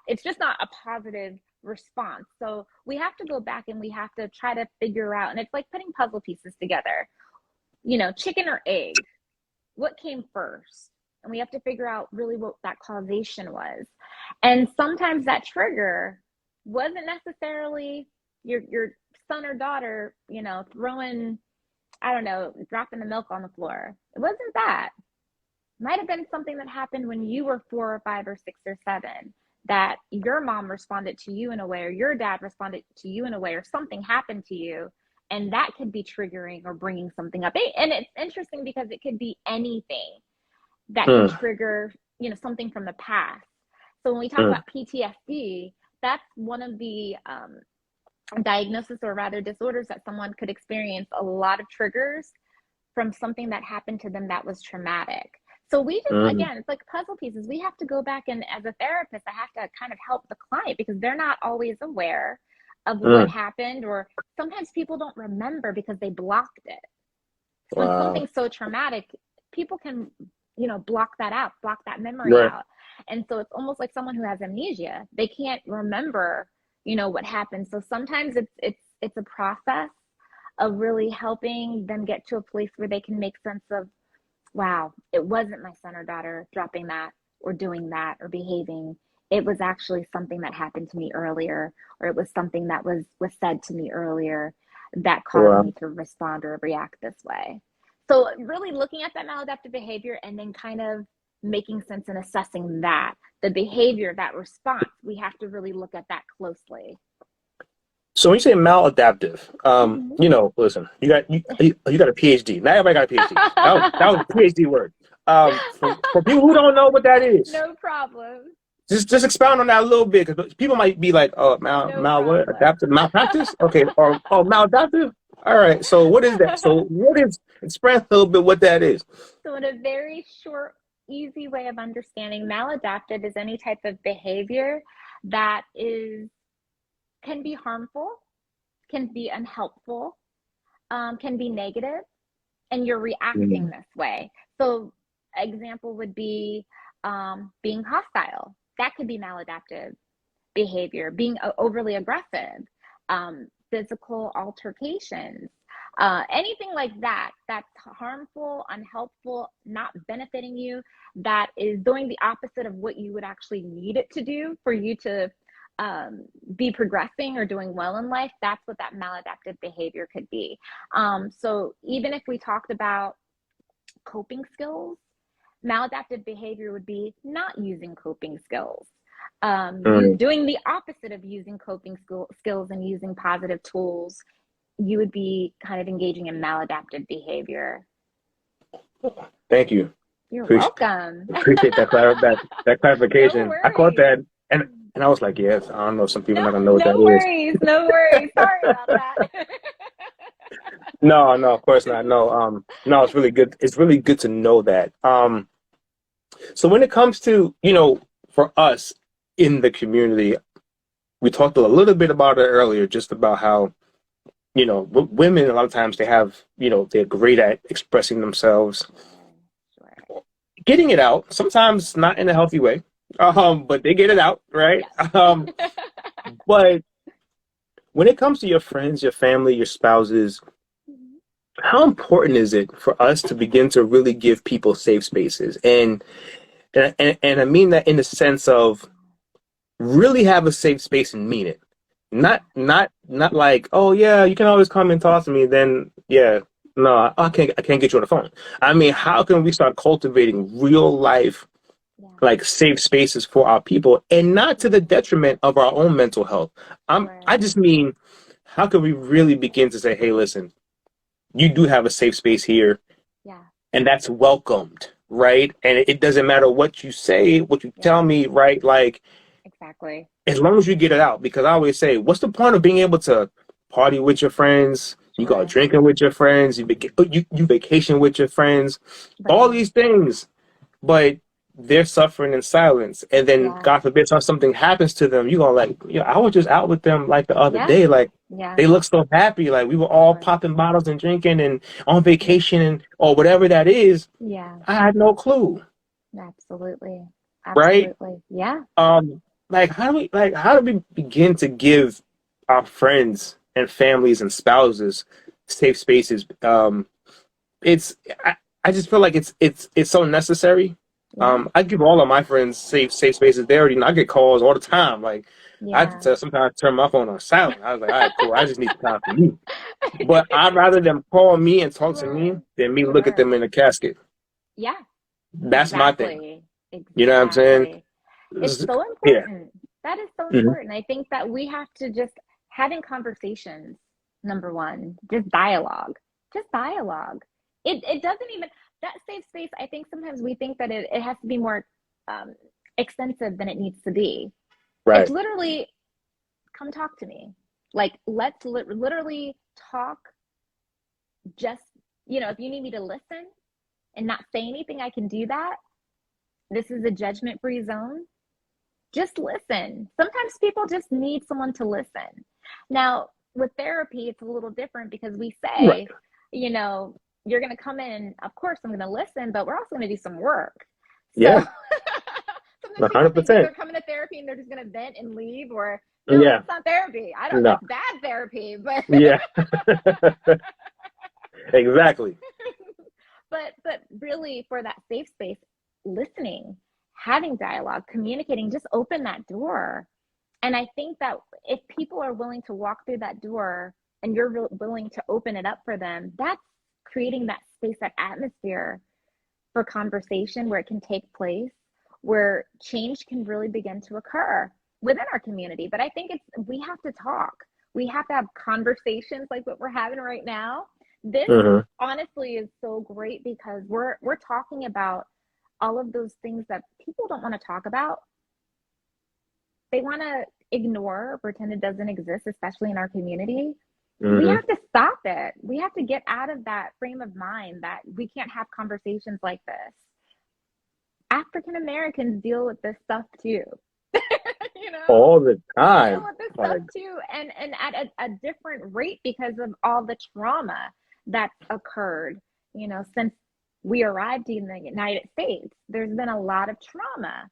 it's just not a positive response. So we have to go back and we have to try to figure out, and it's like putting puzzle pieces together. Chicken or egg, what came first? And we have to figure out really what that causation was. And sometimes that trigger wasn't necessarily your son or daughter, throwing, I don't know, dropping the milk on the floor. It wasn't that. It might have been something that happened when you were 4 or 5 or 6 or 7, that your mom responded to you in a way, or your dad responded to you in a way, or something happened to you, and that could be triggering or bringing something up. And it's interesting because it could be anything that can Mm, trigger, something from the past. So when we talk mm, about PTSD, that's one of the diagnosis, or rather disorders, that someone could experience a lot of triggers from something that happened to them that was traumatic. So we just, mm, again, it's like puzzle pieces. We have to go back, and as a therapist, I have to kind of help the client because they're not always aware of what mm. happened, or sometimes people don't remember because they blocked it. When Wow. something's so traumatic, people can, block that out, block that memory Right. out. And so it's almost like someone who has amnesia. They can't remember, what happened. So sometimes it's a process of really helping them get to a place where they can make sense of, wow, it wasn't my son or daughter dropping that or doing that or behaving. It was actually something that happened to me earlier, or it was something that was said to me earlier that caused Wow. me to respond or react this way. So really looking at that maladaptive behavior and then kind of making sense and assessing that, the behavior, that response, we have to really look at that closely. So when you say maladaptive, Mm-hmm. listen, you got a PhD. Not everybody got a PhD. That was a PhD word. For people who don't know what that is, No problem. just expound on that a little bit, because people might be like, oh, No mal what, problem. adaptive, malpractice, okay, or oh, maladaptive. All right. So what is that? So what is, explain a little bit what that is? So, in a very short, easy way of understanding, maladaptive is any type of behavior that can be harmful, can be unhelpful, can be negative, and you're reacting Mm, this way. So, example would be being hostile. That could be maladaptive behavior. Being overly aggressive, physical altercations, Anything like that, that's harmful, unhelpful, not benefiting you, that is doing the opposite of what you would actually need it to do for you to be progressing or doing well in life, that's what that maladaptive behavior could be. So even if we talked about coping skills, maladaptive behavior would be not using coping skills. You Mm. doing the opposite of using coping skills and using positive tools, you would be kind of engaging in maladaptive behavior. Thank you. You're Appreciate welcome. appreciate that No clarification. I caught worries. that, and I was like, yes, I don't know. Some people No, not gonna know what that no is. worries. No worries. Sorry about that. No, no, of course not. No, no, it's really good. It's really good to know that. So when it comes to, for us in the community, we talked a little bit about it earlier, just about how, women, a lot of times they have, they're great at expressing themselves, Sure. getting it out, sometimes not in a healthy way, but they get it out, right? Yes. But when it comes to your friends, your family, your spouses, how important is it for us to begin to really give people safe spaces? And I mean that in the sense of really have a safe space and mean it. Not like, oh yeah, you can always come and talk to me, then yeah, no, I can't get you on the phone. I mean, how can we start cultivating real life Yeah. like safe spaces for our people and not to the detriment of our own mental health? I Right. just mean, how can we really begin to say, hey, listen, you do have a safe space here, Yeah. and that's welcomed, right? And it doesn't matter what you say, what you Yeah. tell me, right? Like, Exactly. as long as you get it out, because I always say, what's the point of being able to party with your friends? You go Sure. drinking with your friends, you vacation with your friends, all Right. these things, but they're suffering in silence. And then, Yeah. God forbid, something happens to them. You go like, I was just out with them like the other Yeah. day, like Yeah. they look so happy, like we were all Right. popping bottles and drinking and on Yeah. vacation and or whatever that is. Yeah. I had no clue, Absolutely. right? Absolutely. Yeah. Um, how do we begin to give our friends and families and spouses safe spaces? It's I just feel like it's so necessary. Yeah. I give all of my friends safe spaces. They already know. I get calls all the time. Like I have to Yeah. sometimes turn my phone on silent. I was like, all right, cool. I just need time for you. But I'd rather them call me and talk to me Sure. than me look at Sure. them in a casket. Yeah. That's my thing. Exactly. You know what I'm saying? Exactly. It's so Yeah. important. That is so Hmm. important. I think that we have to just having conversations, number one, just dialogue. Just dialogue. It doesn't even that safe space, I think sometimes we think that it has to be more um, extensive than it needs to be. It's Right. literally come talk to me. Like let's literally talk just, if you need me to listen and not say anything, I can do that. This is a judgment free zone. Just listen. Sometimes people just need someone to listen. Now, with therapy, it's a little different because we Right. say, you know, you're going to come in, of course, I'm going to listen, but we're also going to do some work. So Yeah. sometimes people think that 100%. they're coming to therapy and they're just going to vent and leave, or no, Yeah. that's not therapy. I don't, No. that's bad therapy, but Yeah. Exactly. but really for that safe space, listening, having dialogue, communicating, just open that door. And I think that if people are willing to walk through that door and you're willing to open it up for them, that's creating that space, that atmosphere for conversation where it can take place, where change can really begin to occur within our community. But I think we have to talk. We have to have conversations like what we're having right now. This Hmm. honestly is so great because we're talking about all of those things that people don't want to talk about. They want to ignore or pretend it doesn't exist, especially in our community. We Hmm. have to stop it. We have to get out of that frame of mind that we can't have conversations like this. African Americans deal with this stuff too. you know, All the deal time. with this stuff Like, too, and at a different rate because of all the trauma that's occurred. Since we arrived in the United States, there's been a lot of trauma,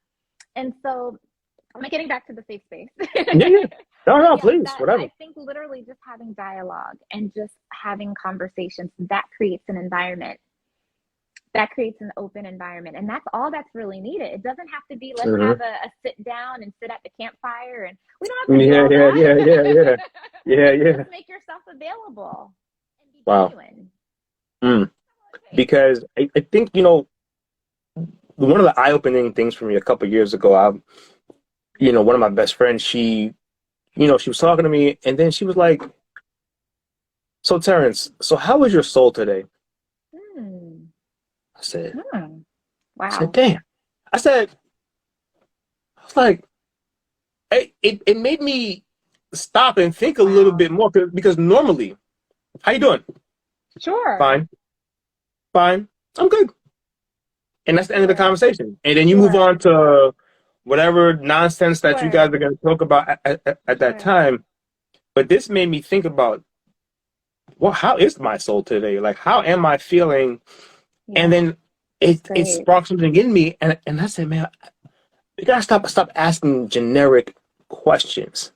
and so I'm getting back to the safe space. yeah, yeah. No, But no, yeah, please, that whatever. I think literally just having dialogue and just having conversations, that creates an environment, that creates an open environment, and that's all that's really needed. It doesn't have to be let's Hmm. have a sit down and sit at the campfire, and we don't have to do Yeah, all yeah, that. yeah, yeah, yeah, yeah, yeah. Just make yourself available and be Wow. genuine. Mm. That's all it takes. Because I think, one of the eye-opening things for me a couple years ago, one of my best friends, she was talking to me, and then she was like, "So Terrence, so how was your soul today?" Hmm. I said, Hmm. I said, Wow. "Damn." I said, I was like, it made me stop and think a little Wow. bit more because normally, how you doing? Sure. Fine, fine, I'm good, and that's the end of the Sure. conversation. And then you move Sure. on to whatever nonsense that you guys Sure. are going to talk about at that Sure. time. But this made me think about, well, how is my soul today? Like, how am I feeling? And Yeah. then That's it great. sparked something in me, and I said, man, you gotta stop asking generic questions,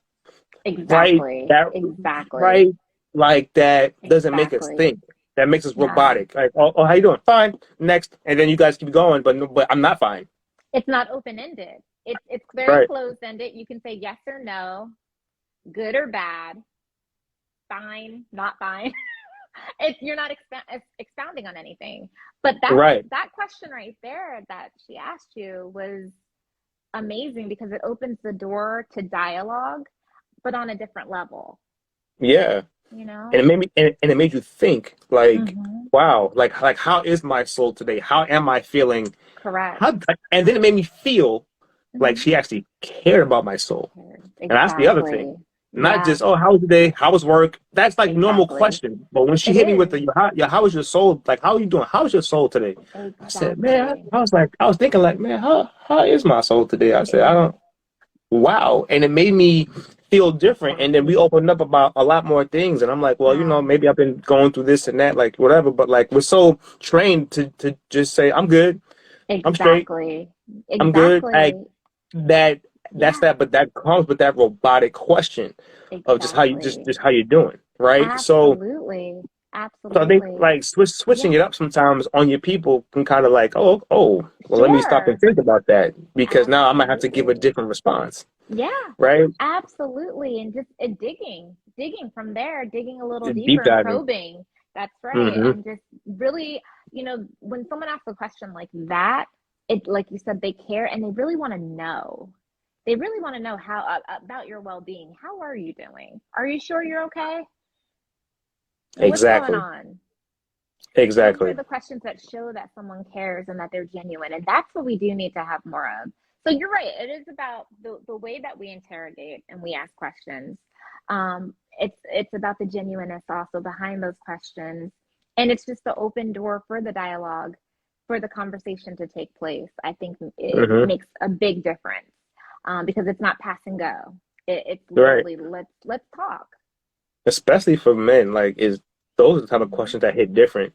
right? Exactly. That Exactly. right, like that doesn't make us Exactly. think. That makes us No. robotic. Like, oh, how you doing? Fine. Next, and then you guys keep going, but no, but I'm not fine. It's not open-ended. It's very Right, closed-ended. You can say yes or no, good or bad, fine, not fine. You're not expounding on anything. But right. that question right there that she asked you was amazing because it opens the door to dialogue, but on a different level, Yeah. you And know? it made me and it made you think like, Mm-hmm. wow, like how is my soul today? How am I feeling? Correct. How And then it made me feel like Mm-hmm. she actually cared about my soul. And that's the other thing. Exactly. Not Yeah, just, oh, how was the day? How was work? That's like normal exactly. question. But when she It hit me with is. the, how is your soul? Like, how are you doing? How's your soul today? I said, man, Exactly. I was thinking like, man, how is my soul today? I said, I don't, wow. And it made me feel different. And then we Exactly. opened up about a lot more things. And I'm like, well, Yeah, maybe I've been going through this and that, like whatever. But like, we're so trained to just say, I'm good. I'm straight. exactly. I'm good. Exactly. That that's Yeah, that, but that comes with that robotic question of just how you exactly. just how you're doing, right? Absolutely. So I think Absolutely. like switching Yeah, it up sometimes on your people can kind of like, oh, well, let me stop and sure. think about that because now I might have to give a Absolutely. different response, Yeah, right? absolutely. And just digging from there, digging a little deeper Deep and diving. probing. That's right. Hmm. And just really, when someone asks a question like that, it, like you said, they care and they really want to know. They really want to know how about your well-being. How are you doing? Are you sure you're okay? What's going Exactly. on? Those are Exactly. the questions that show that someone cares and that they're genuine. And that's what we do need to have more of. So you're right. It is about the way that we interrogate and we ask questions. It's about the genuineness also behind those questions. And it's just the open door for the dialogue, for the conversation to take place. I think it Hmm. makes a big difference because it's not pass and go. It's Right. literally let's talk. Especially for men, like is those are the type of Hmm. questions that hit different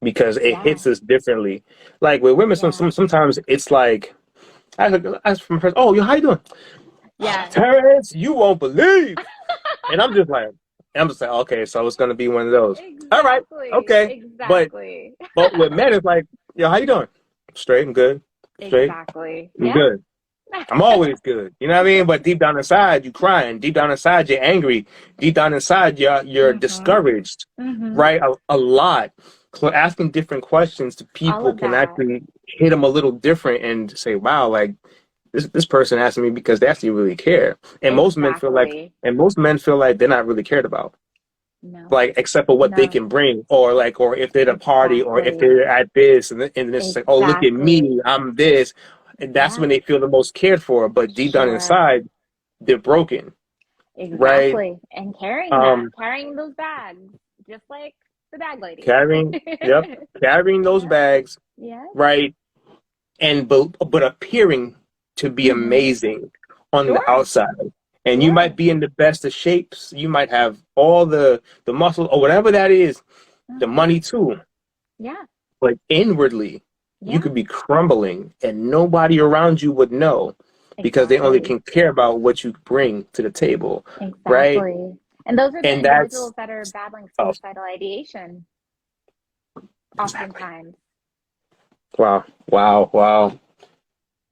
because it Yeah, hits us differently. Like with women, yeah, sometimes it's like I from first, oh, yo, how you doing? yeah. Terrence, you won't believe. And I'm just like, okay, so it's gonna be one of those. All right, Exactly. okay. But Exactly. with men, it's like, yo, how you doing? Straight, I'm good. Straight, Exactly. I'm Yeah. good. I'm always good. You know what I mean? But deep down inside, you crying. Deep down inside, you're angry. Deep down inside, you're Mhm. discouraged, Mhm. right? A lot. So asking different questions to All people of can that. actually hit them a little different and say, wow, like this person asking me because they actually really care. Exactly. And most men feel like they're not really cared about, No. like except for what they No. can bring, or like, or if they're at a party, or if Exactly. they're at this, and it's like, oh, look at Exactly. me, I'm this, and that's when Yeah. they feel the most cared for. But deep down Sure. inside, they're broken, right? Exactly. And Um, carrying those bags, just like the bag lady. carrying, yep, carrying those Yeah. bags, Yeah. right, and but appearing to be Mhm. amazing on the Sure. outside. And you might Sure. be in the best of shapes. You might have all the muscle or whatever that is, the Mhm. money too. Yeah. But inwardly, you Yeah. could be crumbling and nobody around you would know. because they only Exactly. can care about what you bring to the table, right? Exactly. And those are the And that's individuals that are battling oh, suicidal ideation exactly. oftentimes. Wow, wow, wow,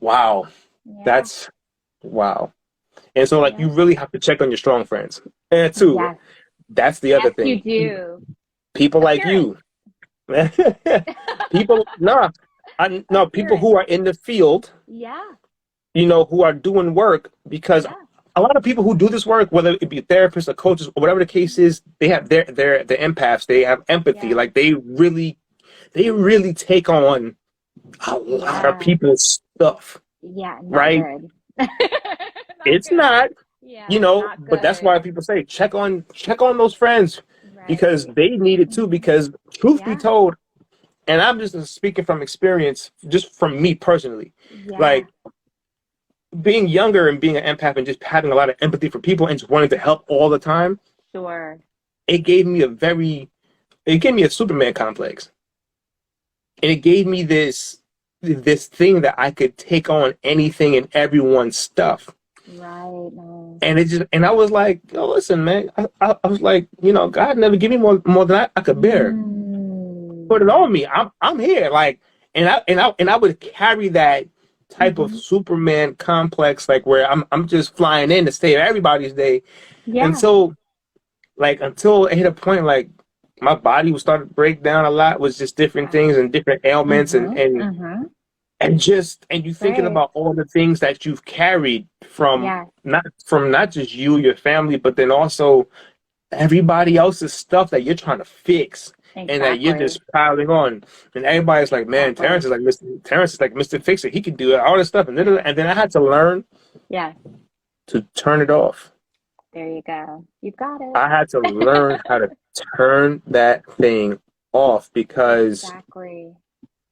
wow. Yeah. That's wow. And so, like, Yeah. you really have to check on your strong friends. And two, Yes. that's the other Yes, you thing. do. People like Appearance. you, people, nah, no, people Appearance. who are in the field, Yeah. who are doing work, because Yeah. a lot of people who do this work, whether it be therapists or coaches or whatever the case is, they have their empaths. They have empathy. Yeah. Like they really take on a lot of Yeah. people's stuff, Yeah. Not right? good. Not It's good. not, Yeah. Not but that's why good. people say check on those friends because Right. they need it too. Hmm. Because truth be Yeah. told, and I'm just speaking from experience, just from me personally, Yeah. like being younger and being an empath and just having a lot of empathy for people and just wanting to help all the time, Sure. it gave me a Superman complex. And it gave me this thing that I could take on anything and everyone's stuff. Right. No. And I was like, yo, listen, man. I was like, God never give me more than I could bear. Put it Mm. on me. I'm here. Like, and I would carry that type of Hmm. Superman complex, like where I'm just flying in to save everybody's day. And Yeah. so like until it hit a point like my body was starting to break down a lot with just different Yeah. things and different ailments and Mm-hmm. and Mm-hmm. and just and you thinking Right. about all the things that you've carried from Yes. not just you, your family, but then also everybody else's stuff that you're trying to fix and that you're Exactly. just piling on. And everybody's like, man, Exactly. Terrence is like Mr. Fix It. He could do all this stuff. And then I had to learn Yes. to turn it off. There you go. You've got it. I had to learn how to turn that thing off because Exactly.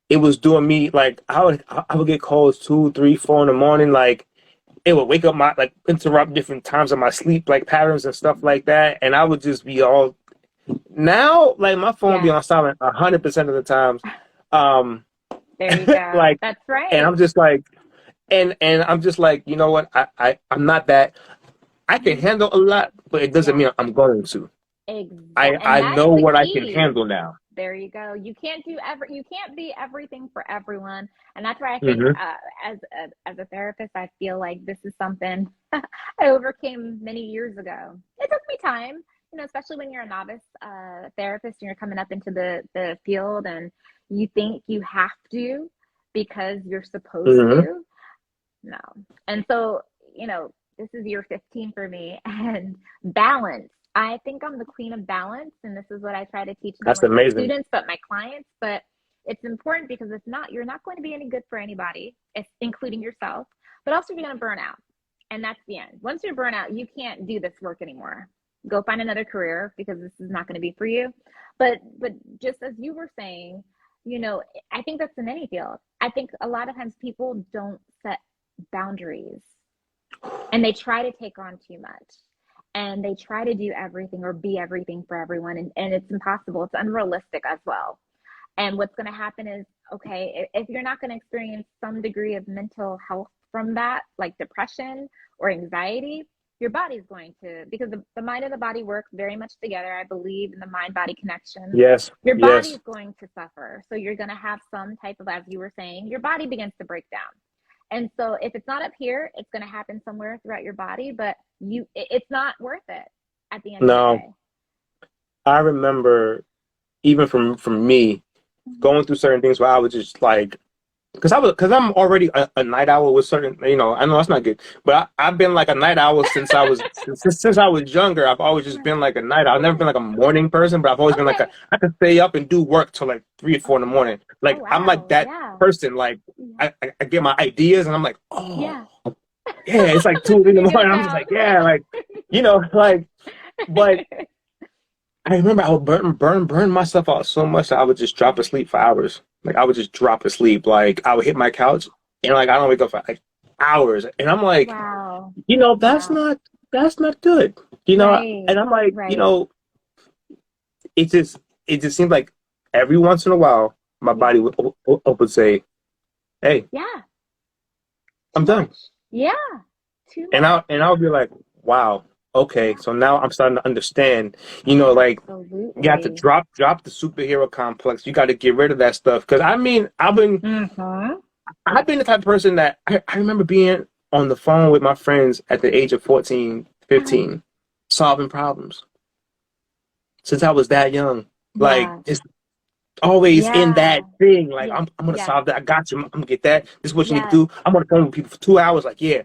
it was doing me like I would get calls 2, 3, 4 in the morning. Like it would wake up my like interrupt different times of my sleep like patterns and stuff like that, and I would just be all now like my phone be Yeah. on silent 100% of the times. Um, There you go. like, That's and right. I'm just like, and I'm just like, you know what? I'm not that. I can Mhm. handle a lot, but it doesn't Yeah. mean I'm going to. I And I that's know the what I can key. handle now. There you go. You can't be everything for everyone. And that's why I think Hmm. as a therapist, I feel like this is something I overcame many years ago. It took me time, especially when you're a novice therapist and you're coming up into the field and you think you have to because you're supposed Hmm. to. No. And so, this is year 15 for me and balance. I think I'm the queen of balance. And this is what I try to teach not That's only my amazing. students, but my clients. But it's important because if not, you're not going to be any good for anybody, including yourself, but also you're going to burn out. And that's the end. Once you burn out, you can't do this work anymore. Go find another career because this is not going to be for you. But just as you were saying, I think that's in any field. I think a lot of times people don't set boundaries and they try to take on too much and they try to do everything or be everything for everyone and it's impossible, it's unrealistic as well. And what's going to happen is, okay, if you're not going to experience some degree of mental health from that, like depression or anxiety, your body's going to, because the mind and the body work very much together. I believe in the mind body connection. Yes, Your yes. body's going to suffer. So you're going to have some type of, as you were saying, your body begins to break down. And so if it's not up here, it's going to happen somewhere throughout your body, but it's not worth it at the end of the No, day. I remember even from me Mm-hmm. going through certain things where I was just like, because I'm already a night owl with certain, I know that's not good, but I've been like a night owl since I was younger. I've always just Right. been like a night owl. I've never Yeah. been like a morning person, but I've always been like Okay. I could stay up and do work till like 3 or 4 in the Okay. morning. Oh Like I'm like wow. that Yeah. person. Like Yeah. I get my ideas and I'm like, Yeah. oh yeah, it's like two Let's or three in the figure this morning. I'm just out. like, yeah, like like, but I remember I would burn myself out so much that I would just drop Yeah. asleep for hours. Like I would just drop asleep. Like I would hit my couch and like I don't wake up for like hours. And I'm like, Wow. that's Wow. not good. Right. And I'm like, Right. it just seemed like every once in a while my body Yeah. would say, hey, Yeah. I'm Too done. much. Yeah, too And much. I'll be like, wow, okay, Yeah, so now I'm starting to understand, like you have to absolutely. drop the superhero complex. You got to get rid of that stuff. Because I mean, Mm-hmm. I've been the type of person that I remember being on the phone with my friends at the age of 14, Uh-huh. 15, solving problems since I was that young. Like Yeah, it's always in that yeah, thing. Like yes, I'm gonna yes, solve that. I got you. I'm gonna get that. This is what you need to yes, do. I'm on the phone with people for 2 hours. Like yeah,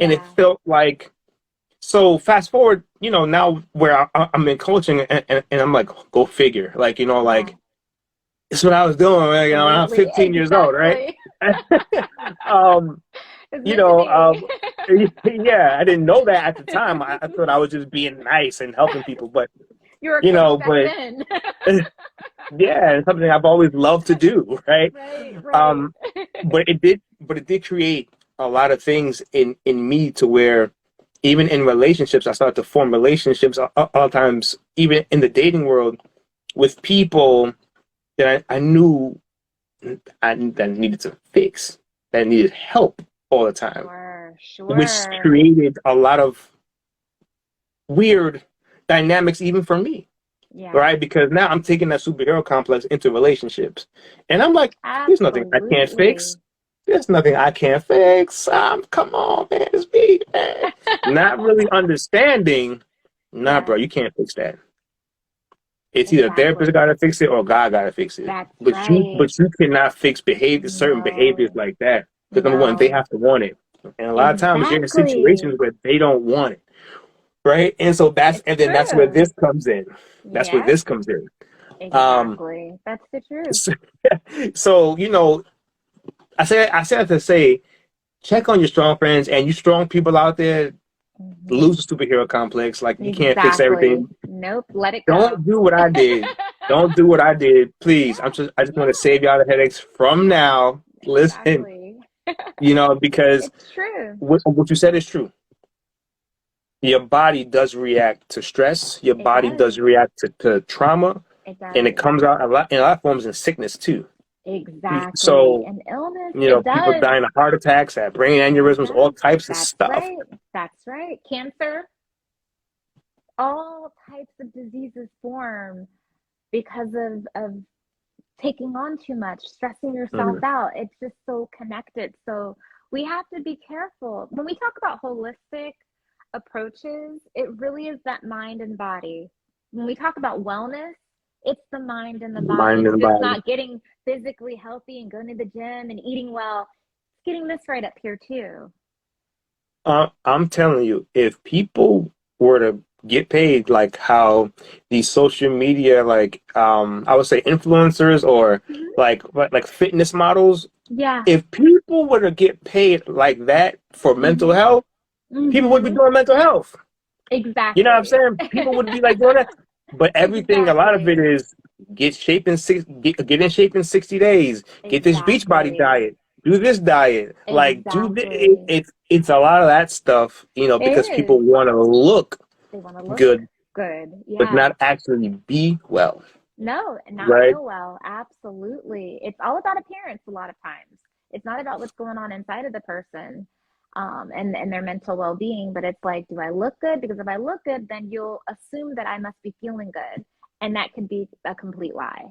and it yeah. felt like so. Fast forward, now where I'm in coaching and I'm like, go figure. Like Yeah, like it's what I was doing. When I was absolutely. 15 years old, right? Exactly. um, It's you meant to know, be. yeah, I didn't know that at the time. I thought I was just being nice and helping people, but You were a coach back but then. yeah, it's something I've always loved to do, right? Right, right. Um, but it did create a lot of things in me to where even in relationships, I started to form relationships all times, even in the dating world, with people that I knew that needed to fix, that needed help all the time, Sure, which sure. created a lot of weird dynamics even for me, Yeah, right? Because now I'm taking that superhero complex into relationships, and I'm like, there's nothing I can't fix. absolutely. There's nothing I can't fix. Come on, man, it's me, man. Not really understanding. Nah, Yes, bro, you can't fix that. It's either therapist exactly. got to fix it or God got to fix it. That's right. But you cannot fix certain behaviors No, like that because number one, they no. have to want it, and a lot of times you're in Exactly. situations where they don't want it, right? And so It's that's where true. this comes in. That's where Yes, this comes in. Um, exactly. That's the truth. so, so I say that to say, check on your strong friends and you strong people out there. Hmm. Lose the superhero complex. Like you can't fix Exactly. everything. Nope, let it go. Don't do what I did. Don't do what I did, please. Yeah, I just want to yeah, save y'all the headaches from now. Listen, exactly. because It's true. what you said is true. Your body does react to stress. Your It body does. does react to trauma, It and it does. comes out in a lot of forms in sickness too. Exactly. So An illness, it people does. dying of heart attacks, have brain aneurysms, Yeah, all types of that's stuff. right. That's right. Cancer, all types of diseases form because of taking on too much, stressing yourself Mm. out. It's just so connected. So we have to be careful. When we talk about holistic approaches, it really is that mind and body. When we talk about wellness, it's the mind and the body. Mind It's and just body. not getting physically healthy and going to the gym and eating well. It's getting this right up here too. I'm telling you, if people were to get paid like how these social media, like I would say influencers or Mhm. like fitness models, Yeah. if people were to get paid like that for mental Hmm. health, people would be Hmm. doing mental health. You know what I'm Exactly. saying? People would be like doing that. But everything, a lot of it Exactly. is get in shape in 60 days. Get this beach body Exactly. diet. Do this diet. Like Exactly. it's a lot of that stuff, It because people is. want to look They want to look good, good. but Yeah. not actually be well. No, and not Right? feel well. Absolutely. It's all about appearance a lot of times. It's not about what's going on inside of the person, and their mental well-being, but it's like, do I look good? Because if I look good, then you'll assume that I must be feeling good. And that could be a complete lie.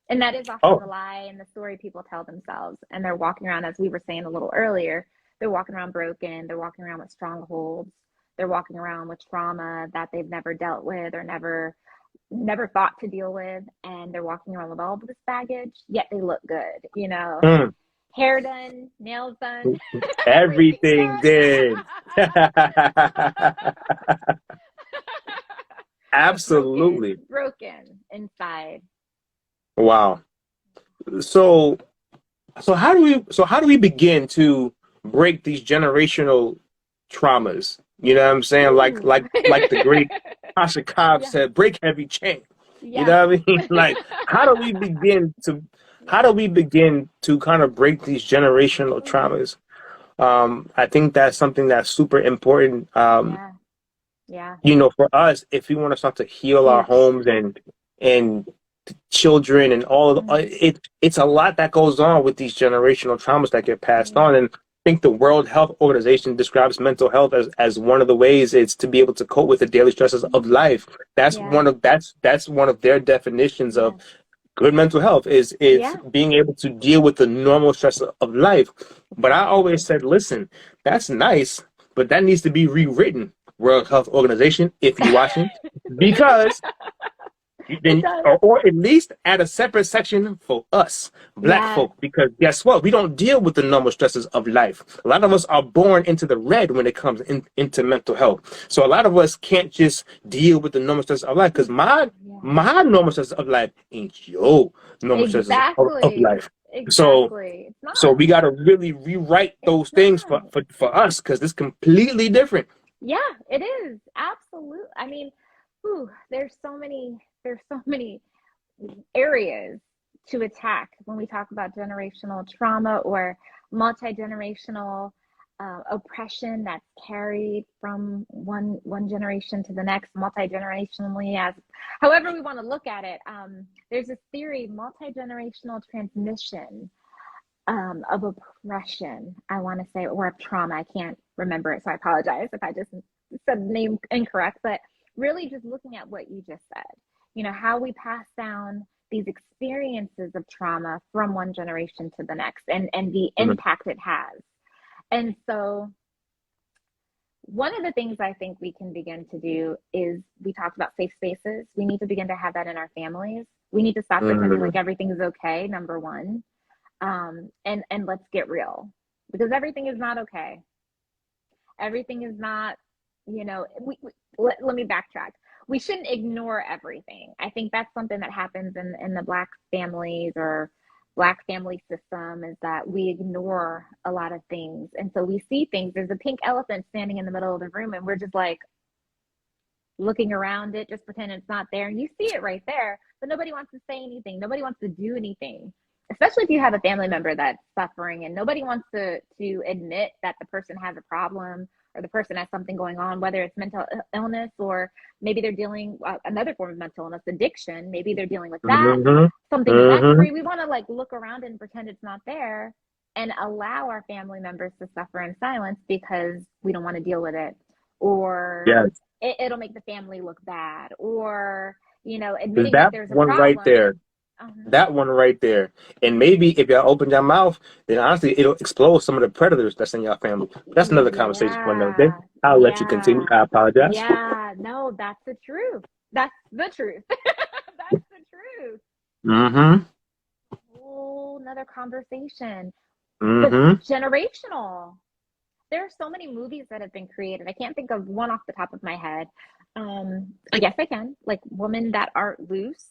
And that is often Oh, the lie and the story people tell themselves. And they're walking around, as we were saying a little earlier, they're walking around broken. They're walking around with strongholds. They're walking around with trauma that they've never dealt with or never thought to deal with. And they're walking around with all of this baggage, yet they look good. mm, Hair done, nails done, everything everything did. done. But Absolutely. broken inside. Wow. So how do we begin to break these generational traumas? You know what I'm saying? Ooh. Like the great Tasha Cobb Yeah. said, break every chain. You Yes. know what I mean? Like how do Yes. we begin to kind of break these generational Ooh. traumas? I think that's something that's super important. Yeah. Yeah. For us, if we want to start to heal our Huge. homes and children and all of Mm. it's a lot that goes on with these generational traumas that get passed Yeah. on. And think the World Health Organization describes mental health as one of the ways it's to be able to cope with the daily stresses of life. Yeah. That's one of their definitions of Yes. good mental health is Yeah. being able to deal with the normal stress of life. But I Exactly. always said, listen, that's nice, but that needs to be rewritten, World Health Organization, if you're watching, because It then does. or at least add a separate section for us black Yes. folk, because guess what, we don't deal with the normal stresses of life. A lot of us are born into the red when it comes into mental health, so a lot of us can't just deal with the normal stresses of life, because Yeah. my normal stresses of life ain't your normal stresses of Exactly. life. So Exactly. It's so not. we got to really rewrite It's those things for not. for us, because it's completely different. Yeah, it is. Absolutely. I mean, whew, there's so many areas to attack when we talk about generational trauma or multi-generational oppression that's carried from one generation to the next, multi-generationally, as however we want to look at it. There's this theory, multi-generational transmission of oppression, I want to say, or of trauma. I can't remember it, so I apologize if I just said the name incorrect. But really, just looking at what you just said, how we pass down these experiences of trauma from one generation to the next, and the Mhm. impact it has. And so, one of the things I think we can begin to do is, we talked about safe spaces. We need to begin to have that in our families. We need to stop pretending like Mhm. everything is okay, number one, and let's get real, because everything is not okay. Everything is not, let me backtrack. We shouldn't ignore everything. I think that's something that happens in the black families or black family system, is that we ignore a lot of things. And so we see things, there's a pink elephant standing in the middle of the room, and we're just like looking around it, just pretending it's not there. And you see it right there, but nobody wants to say anything. Nobody wants to do anything, especially if you have a family member that's suffering, and nobody wants to admit that the person has a problem, or the person has something going on, whether it's mental illness, or maybe they're dealing another form of mental illness, addiction. Maybe they're dealing with that, Mhm. something in that Mhm. degree. We want to like look around and pretend it's not there, and allow our family members to suffer in silence because we don't want to deal with it, or Yes. it'll make the family look bad, or admitting that That there's a one right problem. there. Uh-huh. That one right there. And maybe if y'all open your mouth, then honestly, it'll expose some of the predators that's in your family. That's another conversation for another day. Yeah, I'll let you continue. yeah, I apologize. yeah. No, that's the truth. That's the truth. That's the truth. Mm-hmm. Whole another conversation. But Mm-hmm. generational. There are so many movies that have been created. I can't think of one off the top of my head. I guess I can. Like Women That Aren't Loose.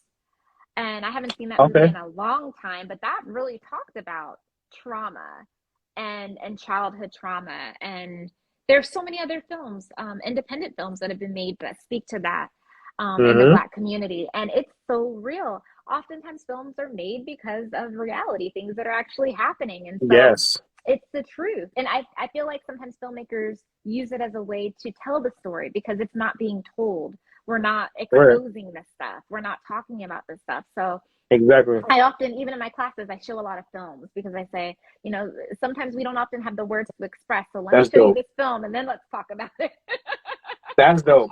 And I haven't seen that movie Okay. in a long time, but that really talked about trauma and childhood trauma. And there's so many other films, independent films that have been made that speak to that, in the Mm-hmm. Black community. And it's so real. Oftentimes films are made because of reality, things that are actually happening. And so Yes. it's the truth. And I feel like sometimes filmmakers use it as a way to tell the story because it's not being told. We're not Right. exposing this stuff. We're not talking about this stuff. So Exactly. I often, even in my classes, I show a lot of films because I say, sometimes we don't often have the words to express. So let me That's show you dope. this film and then let's talk about it. That's dope.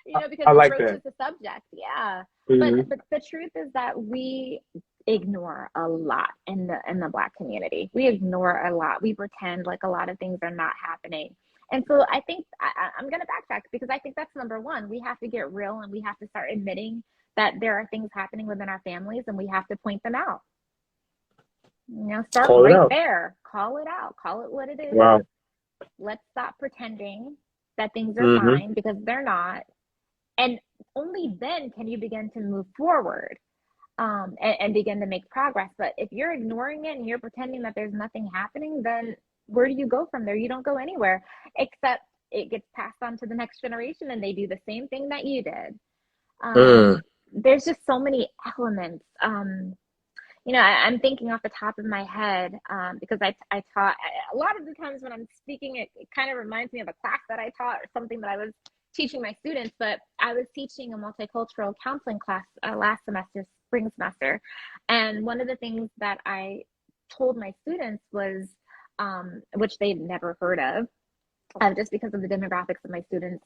Because I it like that. broaches the subject. Yeah. But Mm-hmm. but the truth is that we ignore a lot in the Black community. We ignore a lot. We pretend like a lot of things are not happening. And so I think I'm going to backtrack because I think that's number one. We have to get real and we have to start admitting that there are things happening within our families and we have to point them out. Start Call it right out. there. Call it out. Call it what it is. Wow. Let's stop pretending that things are Mm-hmm. fine because they're not. And only then can you begin to move forward, and begin to make progress. But if you're ignoring it and you're pretending that there's nothing happening, then where do you go from there? You don't go anywhere, except it gets passed on to the next generation and they do the same thing that you did. Mm. There's just so many elements. I'm thinking off the top of my head, because I taught a lot of the times when I'm speaking, it kind of reminds me of a class that I taught or something that I was teaching my students. But I was teaching a multicultural counseling class last semester, spring semester, and one of the things that I told my students was, which they'd never heard of. Just because of the demographics of my students,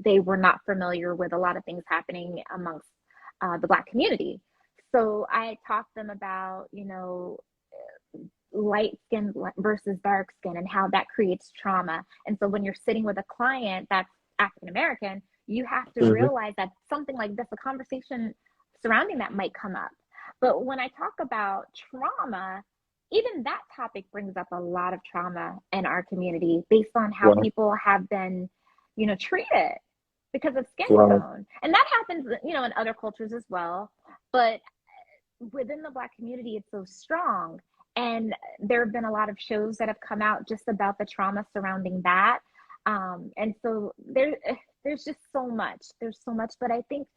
they were not familiar with a lot of things happening amongst the Black community. So I taught them about, light skin versus dark skin and how that creates trauma. And so when you're sitting with a client that's African American, you have to Mm-hmm. realize that something like this, a conversation surrounding that might come up. But when I talk about trauma, even that topic brings up a lot of trauma in our community based on how Wow. people have been, treated because of skin Wow. tone. And that happens, in other cultures as well. But within the Black community, it's so strong. And there have been a lot of shows that have come out just about the trauma surrounding that. And so there's just so much. There's so much. But I think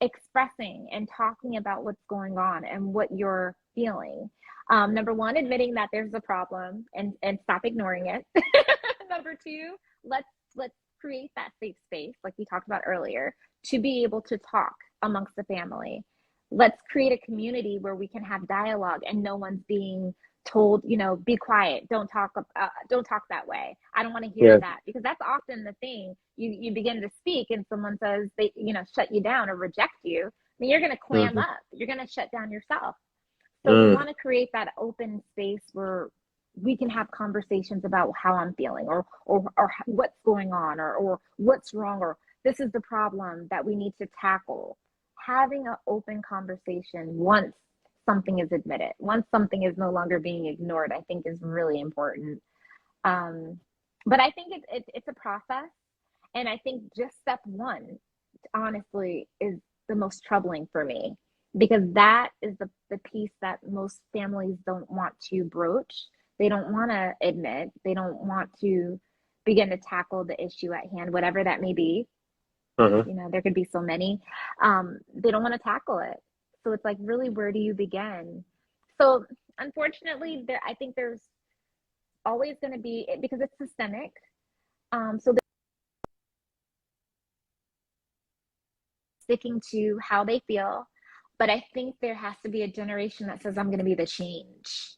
expressing and talking about what's going on and what you're feeling. Number one, admitting that there's a problem and stop ignoring it. Number two, let's create that safe space, like we talked about earlier, to be able to talk amongst the family. Let's create a community where we can have dialogue and no one's being told, be quiet, don't talk that way. I don't want to hear Yeah. that, because that's often the thing. You begin to speak and someone says they, shut you down or reject you, then you're going to clam Mm-hmm. up. You're going to shut down yourself. So we Mm. want to create that open space where we can have conversations about how I'm feeling or what's going on or what's wrong, or this is the problem that we need to tackle. Having an open conversation once something is admitted, once something is no longer being ignored, I think is really important. But I think it's a process. And I think just step one, honestly, is the most troubling for me, because that is the piece that most families don't want to broach. They don't want to admit. They don't want to begin to tackle the issue at hand, whatever that may be. Mm-hmm. There could be so many. They don't want to tackle it. So it's like, really, where do you begin? So unfortunately, I think there's always going to be, because it's systemic. So they're sticking to how they feel. But I think there has to be a generation that says, I'm going to be the change.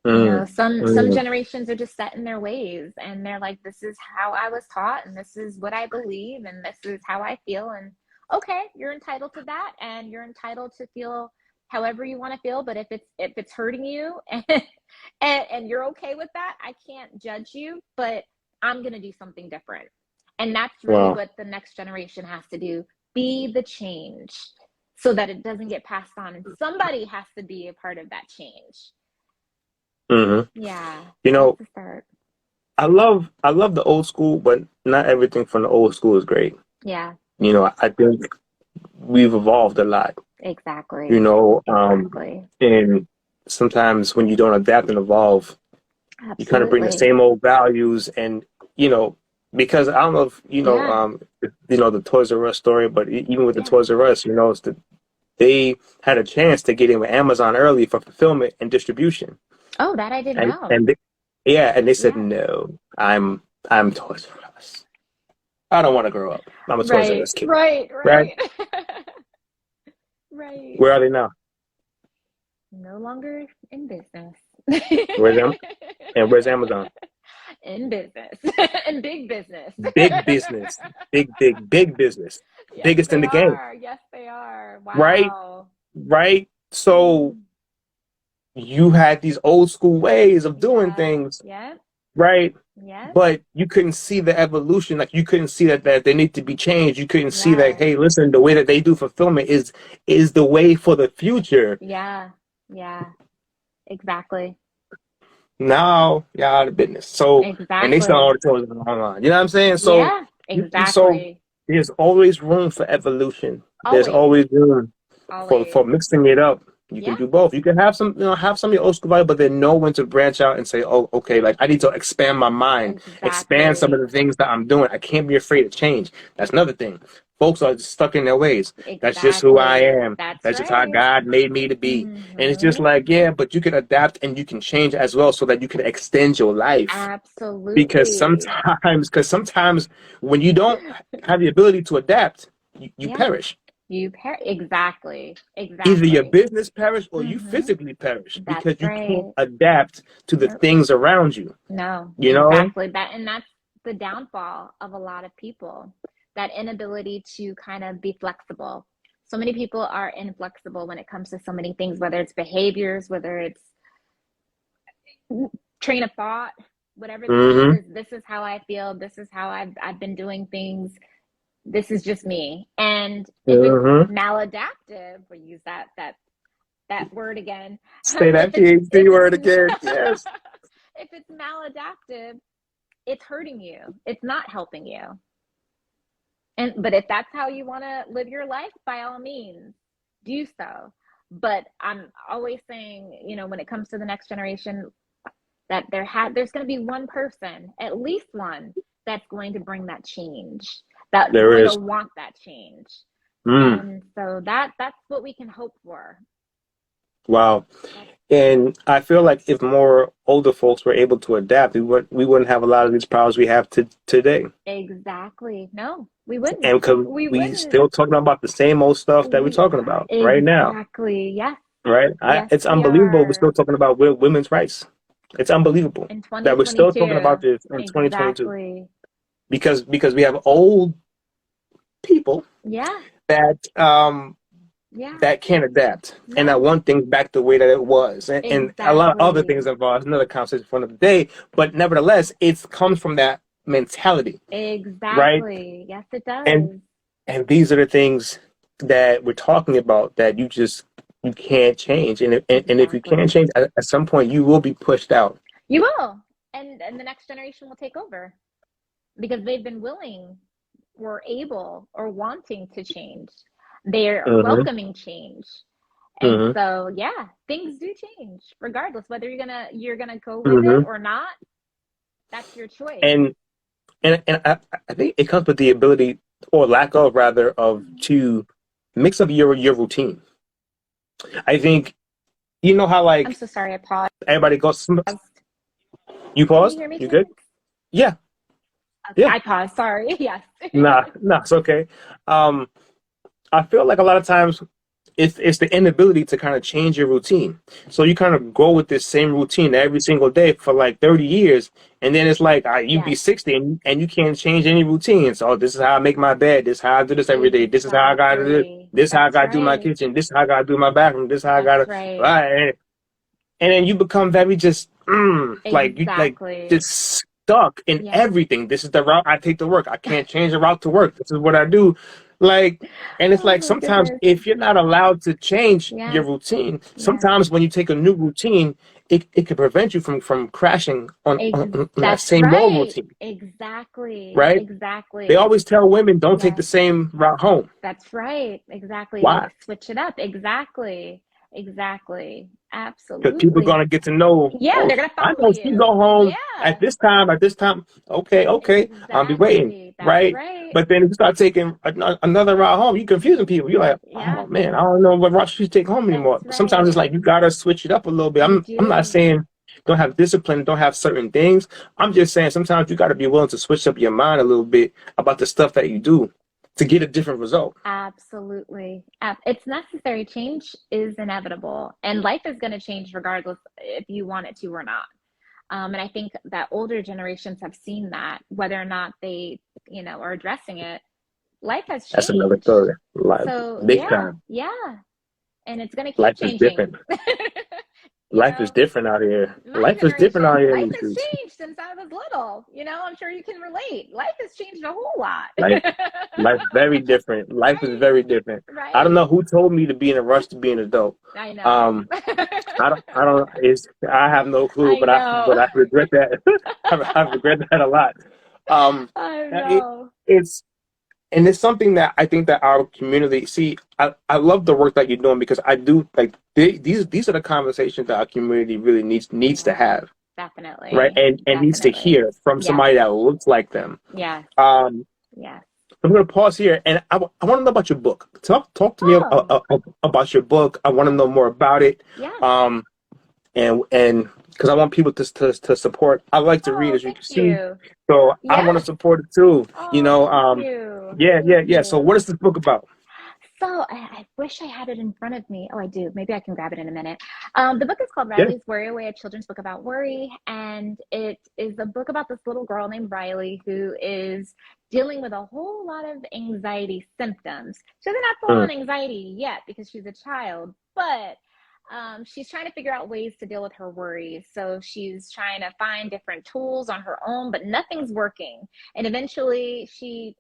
Mm. Some Mm. generations are just set in their ways and they're like, this is how I was taught and this is what I believe and this is how I feel. And okay, you're entitled to that and you're entitled to feel however you want to feel. But if it's hurting you and you're okay with that, I can't judge you, but I'm going to do something different. And that's really Wow. what the next generation has to do. Be the change so that it doesn't get passed on. And somebody has to be a part of that change. Mm-hmm. Yeah, You that's know, the start. I love the old school, but not everything from the old school is great. Yeah, I think we've evolved a lot. You exactly. know, Exactly. and sometimes when you don't adapt and evolve, you kind of bring the Absolutely. same old values, and you know, because I don't know if Yeah. the Toys R Us story, but even with the Yeah. Toys R Us, it's they had a chance to get in with Amazon early for fulfillment and distribution. Oh, that I didn't And know. and they, yeah, and they said Yeah. no. I'm Toys R Us. I don't want to grow up. I'm a Toys R Right. Us kid. Right. Right? Right. Right. Where are they now? No longer in business. Where's them? And where's Amazon? In business. In big business. Big business. Big business. Yes, Biggest in they the game. are. Yes, they are. Right? Wow. Right? So Mm. you had these old school ways of doing Yeah. things, Yep. right? Yep. But you couldn't see the evolution. Like you couldn't see that they need to be changed. You couldn't see that, Yes. hey, listen, the way that they do fulfillment is the way for the future. Yeah. Yeah. Exactly. Now you're out of business. So, and they sell all Exactly. the toys online. You know what I'm saying? So, Yeah. so Exactly. there's always room for evolution. There's Always. always room for Always. mixing it up. You can Yeah. do both. You can have some of your old school value, but then know when to branch out and say, oh, okay, like I need to expand my mind, expand some of Exactly. the things that I'm doing. I can't be afraid of change. That's another thing. Folks are just stuck in their ways. That's just who I Exactly. am. That's That's just how right. God made me to be. And it's just Mm-hmm. like, yeah, but you can adapt and you can change as well so that you can extend your life. Absolutely. Because sometimes when you don't have the ability to adapt, you Yeah. perish. Exactly. Either your Exactly. business perish or you Mm-hmm. physically perish That's because you can't right. adapt to the Nope. things around you. No, You know? exactly. And that's the downfall of a lot of people, that inability to kind of be flexible. So many people are inflexible when it comes to so many things, whether it's behaviors, whether it's train of thought, whatever the case Mm-hmm. is. This is how I feel. This is how I've been doing things. This is just me. And if it's Mm-hmm. maladaptive, we use that word again. Say that If PhD it's word again. Yes. if it's maladaptive, it's hurting you. It's not helping you. And but if that's how you want to live your life, by all means, do so. But I'm always saying, when it comes to the next generation, that there's going to be one person, at least one, that's going to bring that change, that's There going to is. want that change. Mm. And so that's what we can hope for. Wow. That's And I feel like if more older folks were able to adapt, we wouldn't have a lot of these problems we have today. exactly. No, we And wouldn't. because We we wouldn't. still talking about the same old stuff that we're We talking are. about right now, Exactly. Yes. right? Yes, It's we unbelievable we're are. still talking about women's rights. It's unbelievable In that we're still talking 2022. about this in 2022 Exactly. because we have old people Yeah. that Yeah. that can't adapt and that No. want things back the way that it was, and a lot of other things Exactly. involved. Another conversation for another day, but nevertheless, it comes from that mentality, right? Exactly. Yes, it And does. and these are the things that we're talking about that you can't change, and if you can't Exactly. change at some point, you will be pushed out. You will. And the next generation will take over because they've been willing or able or wanting to change. They're Hmm. welcoming change. And Hmm. so, yeah, things do change regardless whether you're gonna go with it Hmm. or not. That's your choice. And I think it comes with the ability or lack of rather of Mhm. to mix up your routine. I think you know how I'm like so sorry. I paused. everybody goes. You Can you paused? hear me, You good? Terrence? Yeah, Okay, yeah. I paused. Sorry. Yes. Nah, it's okay. Um, I feel like a lot of times it's the inability to kind of change your routine. So you kind of go with this same routine every single day for like 30 years, and then it's like you be Yes. 60 and you can't change any routine. So this is how I make my bed. This is how I do this every day. This is how I gotta do this. Exactly. This is how I That's gotta do my right. kitchen. This is how I gotta do my bathroom. This is how I That's gotta. right. Right. And then you become very just like you like Exactly. just stuck in Yes. everything. This is the route I take to work. I can't change the route to work. This is what I do. Like, and it's Oh like my sometimes goodness. if you're not allowed to change your Yes. routine, Yes. sometimes when you take a new routine, it can prevent you from crashing on that That's same old right. routine, Exactly. right? They Exactly. always tell women don't take the Yes. same route home. That's right. Exactly. Why? Switch it up. Exactly. Exactly. Because people are Absolutely. gonna get to know, Yeah, oh, they're gonna I follow know she you. go home Yeah. at this time. Okay, I'll be waiting, Exactly. That's right? right. But then if you start taking another route home, you confusing people. You're like, Yeah, oh man, I don't know what route she take home that's anymore. Sometimes it's right. like you gotta switch it up a little bit. You I'm not do. saying don't have discipline, don't have certain things. I'm just saying sometimes you gotta be willing to switch up your mind a little bit about the stuff that you do to get a different result. Absolutely. It's necessary. Change is inevitable, and life is going to change regardless if you want it to or not. And I think that older generations have seen that, whether or not they, are addressing it. Life has That's another changed. story. Like So big yeah, time. yeah, and it's going to keep Life is changing. different. You Life is know, different out here. my Life is different out generation, here in life these has streets. changed since I was little. I'm sure you can relate. Life has changed a whole lot. Life, life very different. Life is Right, very different. I don't right. know who told me to be in a rush to be an adult. I know. Um, I don't. I have no clue, I but know. I regret that. I regret that a lot. Um, I it, know. it's and it's something that I think that our community see. I love the work that you're doing because I do like these are the conversations that our community really needs to Yeah, have, right? definitely. And needs to Definitely. hear from Yes. somebody that looks like them. Yes. Um, Yes. I'm going to pause here, and I want to know about your book. Talk to me Oh, about your book. I want to know oh, more about it, yes. um, and because I want people to support. I like to read, Oh, as you thank can see, you. so I want to Yes. support it too. Oh, thank you. Yeah. Thank So, what you. is this book about? So I wish I had it in front of me. Oh, I do. Maybe I can grab it in a minute. The book is called Yeah. Riley's Worry Away, a children's book about worry. And it is a book about this little girl named Riley who is dealing with a whole lot of anxiety symptoms. She doesn't have full Mm. on anxiety yet because she's a child, but she's trying to figure out ways to deal with her worries. So she's trying to find different tools on her own, but nothing's working. And eventually she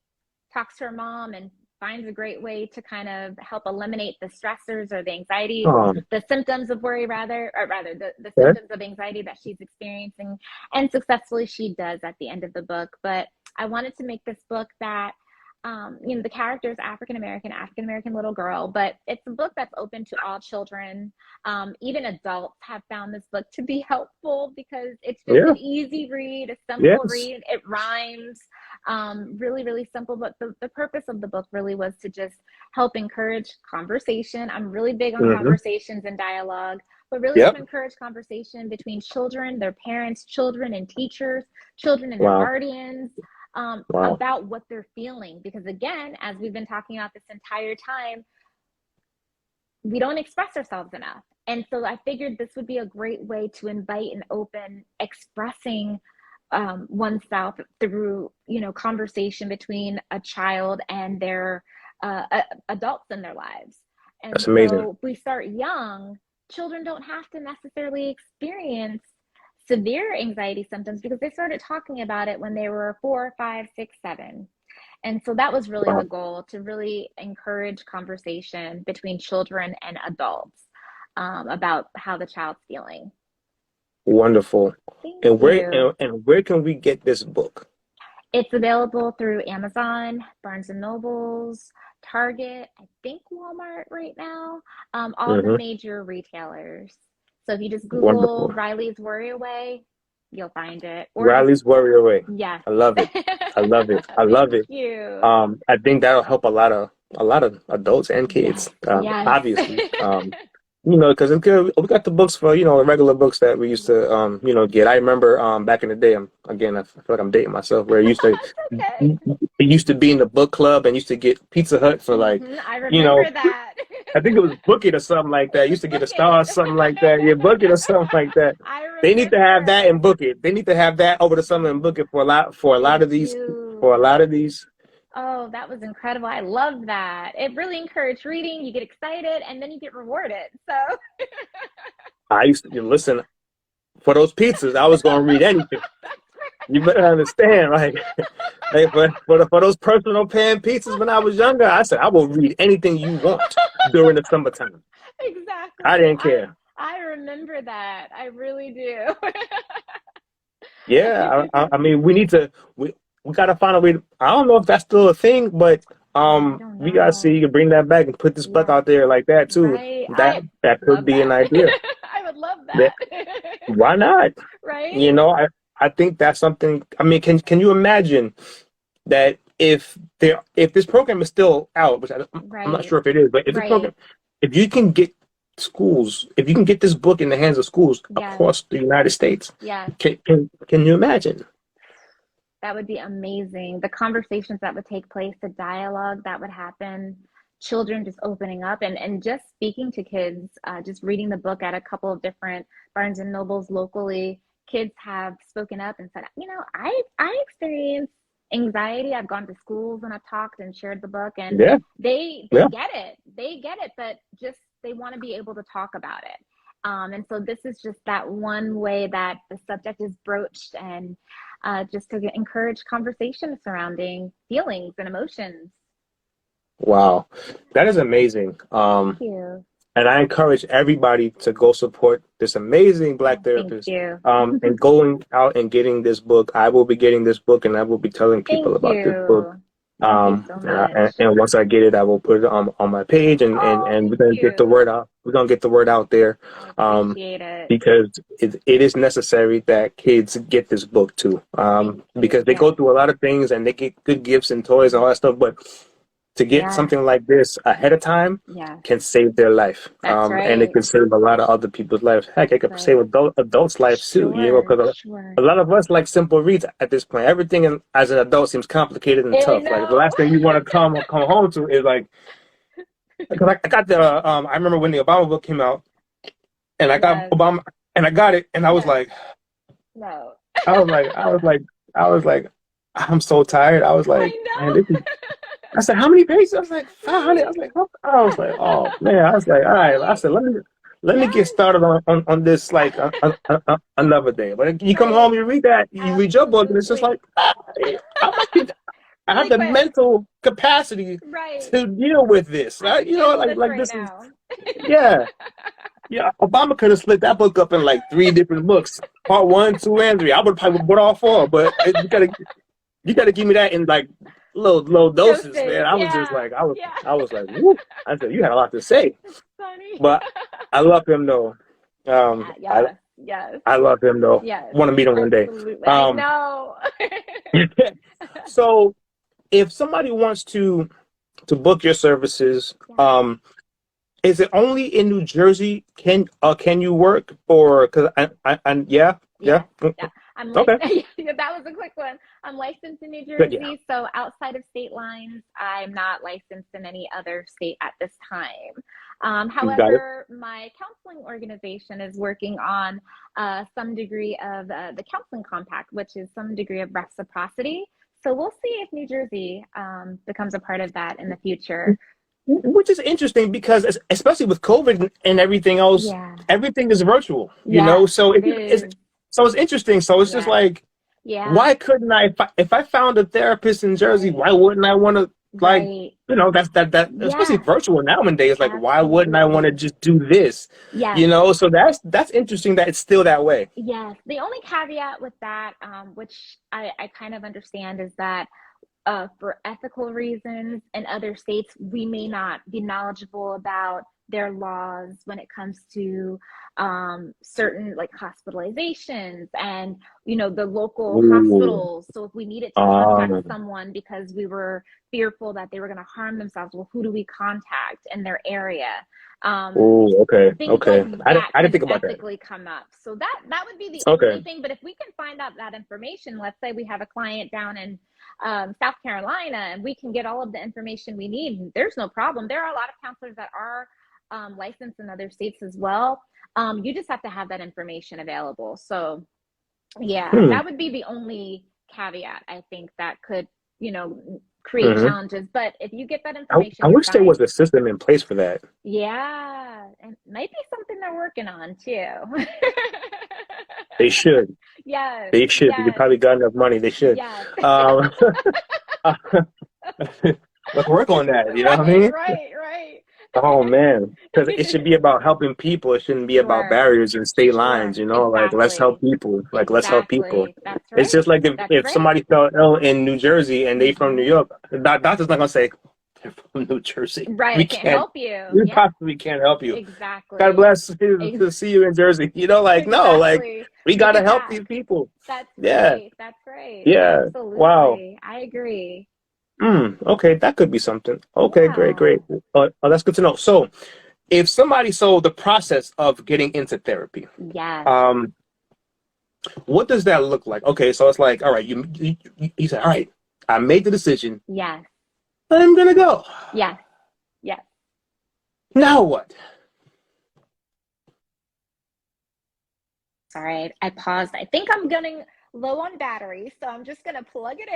talks to her mom and finds a great way to kind of help eliminate the stressors or the anxiety, Um, the symptoms of worry, rather the okay. symptoms of anxiety that she's experiencing. And successfully she does at the end of the book. But I wanted to make this book that the character is African American little girl, but it's a book that's open to all children. Even adults have found this book to be helpful because it's just Yeah. an easy read, a simple Yes. read. It rhymes, really, really simple. But the purpose of the book really was to just help encourage conversation. I'm really big on Hmm. conversations and dialogue, but really to Yep. encourage conversation between children, their parents, children and teachers, children and their Wow. guardians, Wow. about what they're feeling. Because again, as we've been talking about this entire time, we don't express ourselves enough. And so I figured this would be a great way to invite and open expressing oneself through, conversation between a child and their adults in their lives. And That's amazing. so if we start young, children don't have to necessarily experience severe anxiety symptoms because they started talking about it when they were 4, 5, 6, 7. And so that was really the Wow. goal, to really encourage conversation between children and adults about how the child's feeling. Wonderful. Thank And you. where can we get this book? It's available through Amazon, Barnes and Nobles, Target, I think Walmart right now, all the Hmm. major retailers. So if you just Google Wonderful. Riley's Worry Away, you'll find it. Or just, Riley's Worry Away. yes. I love it. I love it. I love Thank it. you. I think that'll help a lot of adults and Yes, kids. yes. Obviously. Because we got the books for, the regular books that we used to, get. I remember, back in the day, I feel like I'm dating myself, where It's okay. it used to be in the book club and used to get Pizza Hut for like, I you know, remember that. I think it was Book It or something like It that. was Used to get a Book star or It. something like that. Yeah, Book It or something like that. I They need to have that remember. and Book It. They need to have that over the summer and Book It for a They lot of these, for a do. lot of these. Oh, that was incredible. I love that. It really encouraged reading. You get excited and then you get rewarded. So I used to listen for those pizzas. I was going to read anything. that's You better understand, like, like for those personal pan pizzas when I was younger, I said I will read anything you want during the summertime. I exactly. didn't care. I remember that. I really do. Yeah, I mean, we gotta find a way. I don't know if that's still a thing, but Oh, I don't we gotta see know. you can bring that back and put this book Yes, out there like that too. right. That I that could love be an that. idea. I would love That, that. why not? Right? You know, I think that's something. I mean, can you imagine that if this program is still out, which I'm not Right. sure if it is, but if this Right. program, if you can get schools, if you can get this book in the hands of schools Yes. across the United States, Yes. can you imagine? That would be amazing. The conversations that would take place, the dialogue that would happen, children just opening up and just speaking to kids, just reading the book at a couple of different Barnes and Nobles locally. Kids have spoken up and said, I experience anxiety. I've gone to schools and I've talked and shared the book, and Yeah, they yeah. get it. They get it, but just they want to be able to talk about it. And so this is just that one way that the subject is broached, and just to encourage conversation surrounding feelings and emotions. Wow, that is amazing. Thank you. And I encourage everybody to go support this amazing Black Oh, thank therapist. you. And going out and getting this book. I will be getting this book, and I will be telling people Thank about this book. you. Thank you so much. And once I get it, I will put it on my page, Oh, and we're thank gonna get the you. word out. We're gonna get the word out there, I um, appreciate it. because it is necessary that kids get this book too. Thank you. Because they go Yes. through a lot of things and they get good gifts and toys and all that stuff, but to get Yes. something like this ahead of time Yes. can save their life. That's And it right. can save a lot of other people's lives. Heck, it That's could save right. adults' lives too, Sure. because Sure. a lot of us like simple reads at this point. Everything as an adult seems complicated and I tough. Like the know. last thing you want to come home to is like, because I got the I remember when the Obama book came out, and I got Yes. Obama, and I got it, and No. No. I was like, I was like, I was like, I'm so tired. I was I like, man, this is. know. I said, how many pages? I was like, 500. I Right. was like, oh. I was like, oh man. I was like, all right. I Right. said, let me get Yes. started on this like another day. But you come home, Right. you read that, you read your book, and it's just Absolutely. like, ah, I You're have like, the but mental capacity right. to deal with this. I Right? can You know, handle this like right this is now. yeah. Yeah, Obama could have split that book up in like three different books, part one, two, and three. I would probably bought all four, but you gotta give me that in like little doses, man. Doses. I was just Yeah. like, Yeah. I was like, whoop. I said, you had a lot to say, It's funny. but I love him though. Yeah. Um, I Yes. Yes. I love him though. Yes. Want to meet him one day. Absolutely. I Um, know. so if somebody wants to book your services, Yeah. is it only in New Jersey? Can you work or because I yeah yeah Yes, yeah. I'm okay licensed. That was a quick one. I'm licensed in New good yeah Jersey, so outside of state lines, I'm not licensed in any other state at this time. got it. However, my counseling organization is working on some degree of the counseling compact, which is some degree of reciprocity. So we'll see if New Jersey becomes a part of that in the future. Which is interesting because especially with COVID and everything else, Yeah. everything is virtual, you know. Yes, So it it's is. so it's interesting. So it's just Yes. like, Yeah. why couldn't if I found a therapist in Jersey, Right. why wouldn't I want to like, Right. you know, that especially Yes. virtual nowadays. Like, why wouldn't I want to Absolutely. just do this, you Yes. know? So that's interesting that it's still that way. Yes. The only caveat with that, which I kind of understand, is that for ethical reasons in other states, we may not be knowledgeable about their laws when it comes to certain like hospitalizations and the local Ooh, hospitals. So if we needed to contact um, someone because we were fearful that they were going to harm themselves, well, who do we contact in their area? Um, okay, Things like okay. that I didn't could think about that. ethically come up. So that would be the only Okay, thing. But if we can find out that information, let's say we have a client down in South Carolina, and we can get all of the information we need, there's no problem. There are a lot of counselors that are licensed in other states as well. You just have to have that information available. So yeah, hmm. that would be the only caveat I think that could, create Hmm. challenges. But if you get that information, I you're wish there was fine. a system in place for that. Yeah, and might be something they're working on too. They should. Yes, They should. They yes, probably got enough money. They should. yes. Um, let's work on that. You know what I Right, mean? right, right. Oh man, because it should be about helping people. It shouldn't be about Sure, barriers and state lines. sure. You know, like let's help Exactly, people. Like let's help people. exactly. That's It's right. just like That's if right. somebody fell ill in New Jersey and they from New Hmm. York, the doctor's not gonna say they're from New Jersey. Right, We can't can't. help you. We Yeah, possibly can't help you. God exactly. bless you Ex- to see you in Jersey. You know, like no, like exactly. we Make gotta it help back. these people. That's Yeah, right. That's right. yeah. Wow. Absolutely. I agree. Okay, that could be something. Okay, great, Yeah. great. That's good to know. So, if somebody, so the process of getting into therapy, Yes. um, what does that look like? Okay, so it's like, all right, you said, all right, I made the decision. Yes. I'm gonna go. Yes. Yes. Now what? Sorry, I paused. I think I'm getting low on battery, so I'm just gonna plug it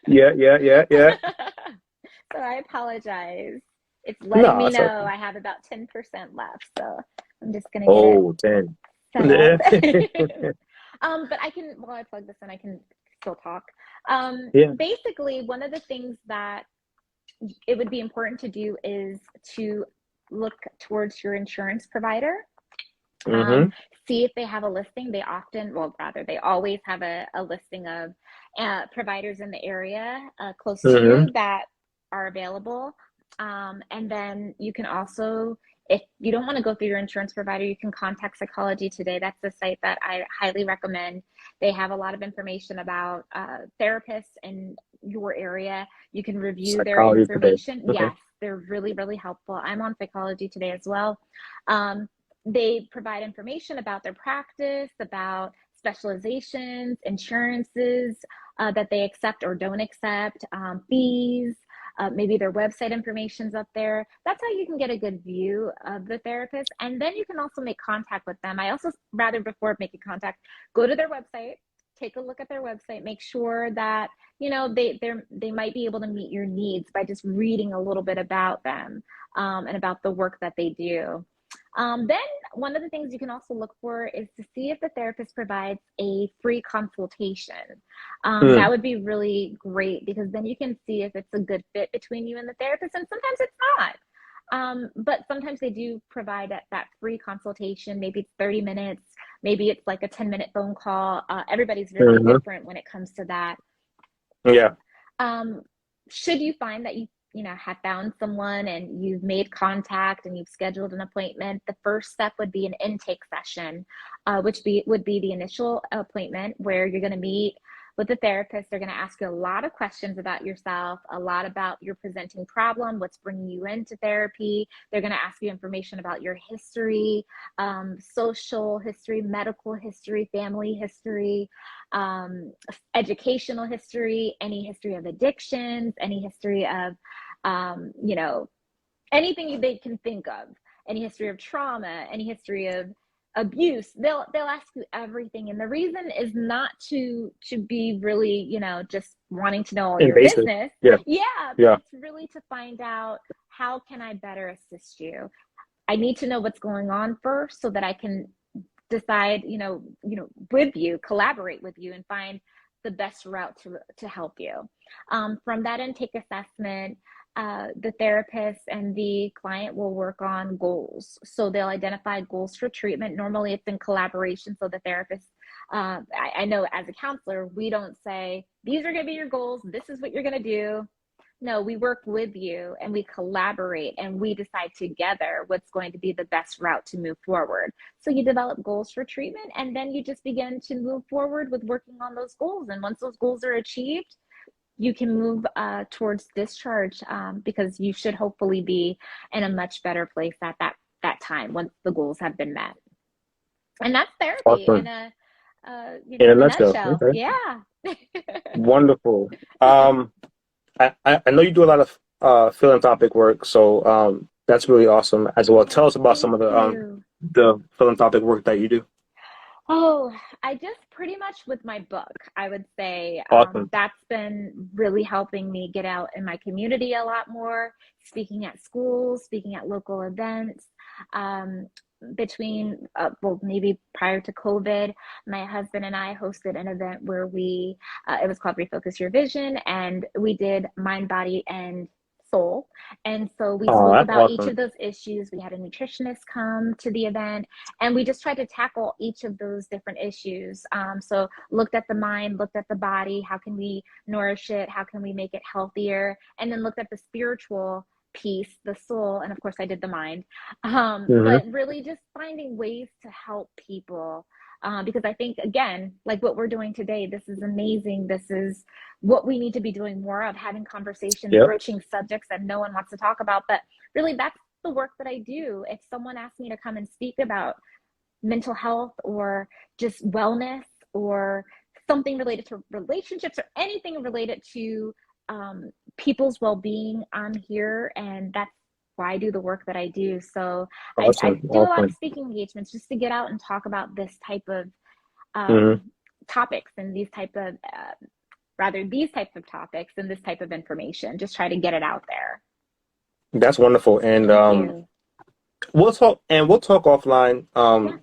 Yeah, yeah, yeah, in. yeah. So I apologize. It's letting No, me it's know okay. I have about 10% left, so I'm just gonna get it Oh, 10. set up. Yeah, But while I plug this in, I can still talk. yeah. Basically, one of the things that it would be important to do is to look towards your insurance provider. Um, Mm-hmm. See if they have a listing. They often, well, rather, they always have a listing of providers in the area close to Mm-hmm. you that are available. And then you can also, if you don't want to go through your insurance provider, you can contact Psychology Today. That's the site that I highly recommend. They have a lot of information about therapists in your area. You can review their Psychology today. information. Okay. Yes, they're really, really helpful. I'm on Psychology Today as well. Um, they provide information about their practice, about specializations, insurances that they accept or don't accept, fees. Maybe their website information's up there. That's how you can get a good view of the therapist. And then you can also make contact with them. I also rather, before making contact, go to their website, take a look at their website, make sure that they might be able to meet your needs by just reading a little bit about them, and about the work that they do. Then one of the things you can also look for is to see if the therapist provides a free consultation. That Mm. would be really great, because then you can see if it's a good fit between you and the therapist. And sometimes it's not. But sometimes they do provide that free consultation. Maybe it's 30 minutes, maybe it's like a 10-minute phone call. Everybody's really Hmm. different when it comes to that. Yeah. Um, should you find that you have found someone and you've made contact and you've scheduled an appointment, the first step would be an intake session, would be the initial appointment where you're going to meet with the therapist. They're going to ask you a lot of questions about yourself, a lot about your presenting problem, what's bringing you into therapy. They're going to ask you information about your history, social history, medical history, family history, um, educational history, any history of addictions, any history of, you know, anything they can think of, any history of trauma, any history of abuse. They'll ask you everything, and the reason is not to be really, just wanting to know all your Invasive. business. Yeah. Yeah, but Yeah. it's really to find out, how can I better assist you. I need to know what's going on first so that I can decide, with you, collaborate with you, and find the best route to help you. From that intake assessment, the therapist and the client will work on goals. So they'll identify goals for treatment. Normally it's in collaboration. So the therapist, I know as a counselor, we don't say, these are going to be your goals, this is what you're going to do. No, we work with you and we collaborate and we decide together what's going to be the best route to move forward. So you develop goals for treatment, and then you just begin to move forward with working on those goals. And once those goals are achieved, you can move towards discharge, because you should hopefully be in a much better place at that time once the goals have been met. And that's therapy in Awesome. In a a nutshell. nutshell. Okay. Yeah. Wonderful. I know you do a lot of philanthropic work, so that's really awesome as well. Tell us about some Thank of you. the philanthropic work that you do. Oh, I just pretty much with my book, I would say, Awesome. that's been really helping me get out in my community a lot more, speaking at schools, speaking at local events. Um, well, maybe prior to COVID, my husband and I hosted an event where it was called Refocus Your Vision, and we did mind, body, and soul. And so we Oh, spoke that's about each awesome. of those issues. We had a nutritionist come to the event, and we just tried to tackle each of those different issues. So looked at the mind, looked at the body, how can we nourish it, how can we make it healthier, and then looked at the spiritual piece, the soul, and of course I did the mind. Hmm. But really just finding ways to help people, because I think, again, like what we're doing today, this is amazing. This is what we need to be doing more of, having conversations, Yep. broaching subjects that no one wants to talk about. But really, that's the work that I do. If someone asks me to come and speak about mental health or just wellness or something related to relationships or anything related to, people's well-being, I'm here, and that's why I do the work that I do. So I Awesome. do a lot of Awesome. speaking engagements just to get out and talk about this type of, Hmm. topics, and these types of topics and this type of information, just try to get it out there. That's wonderful. And Thank you. we'll talk offline.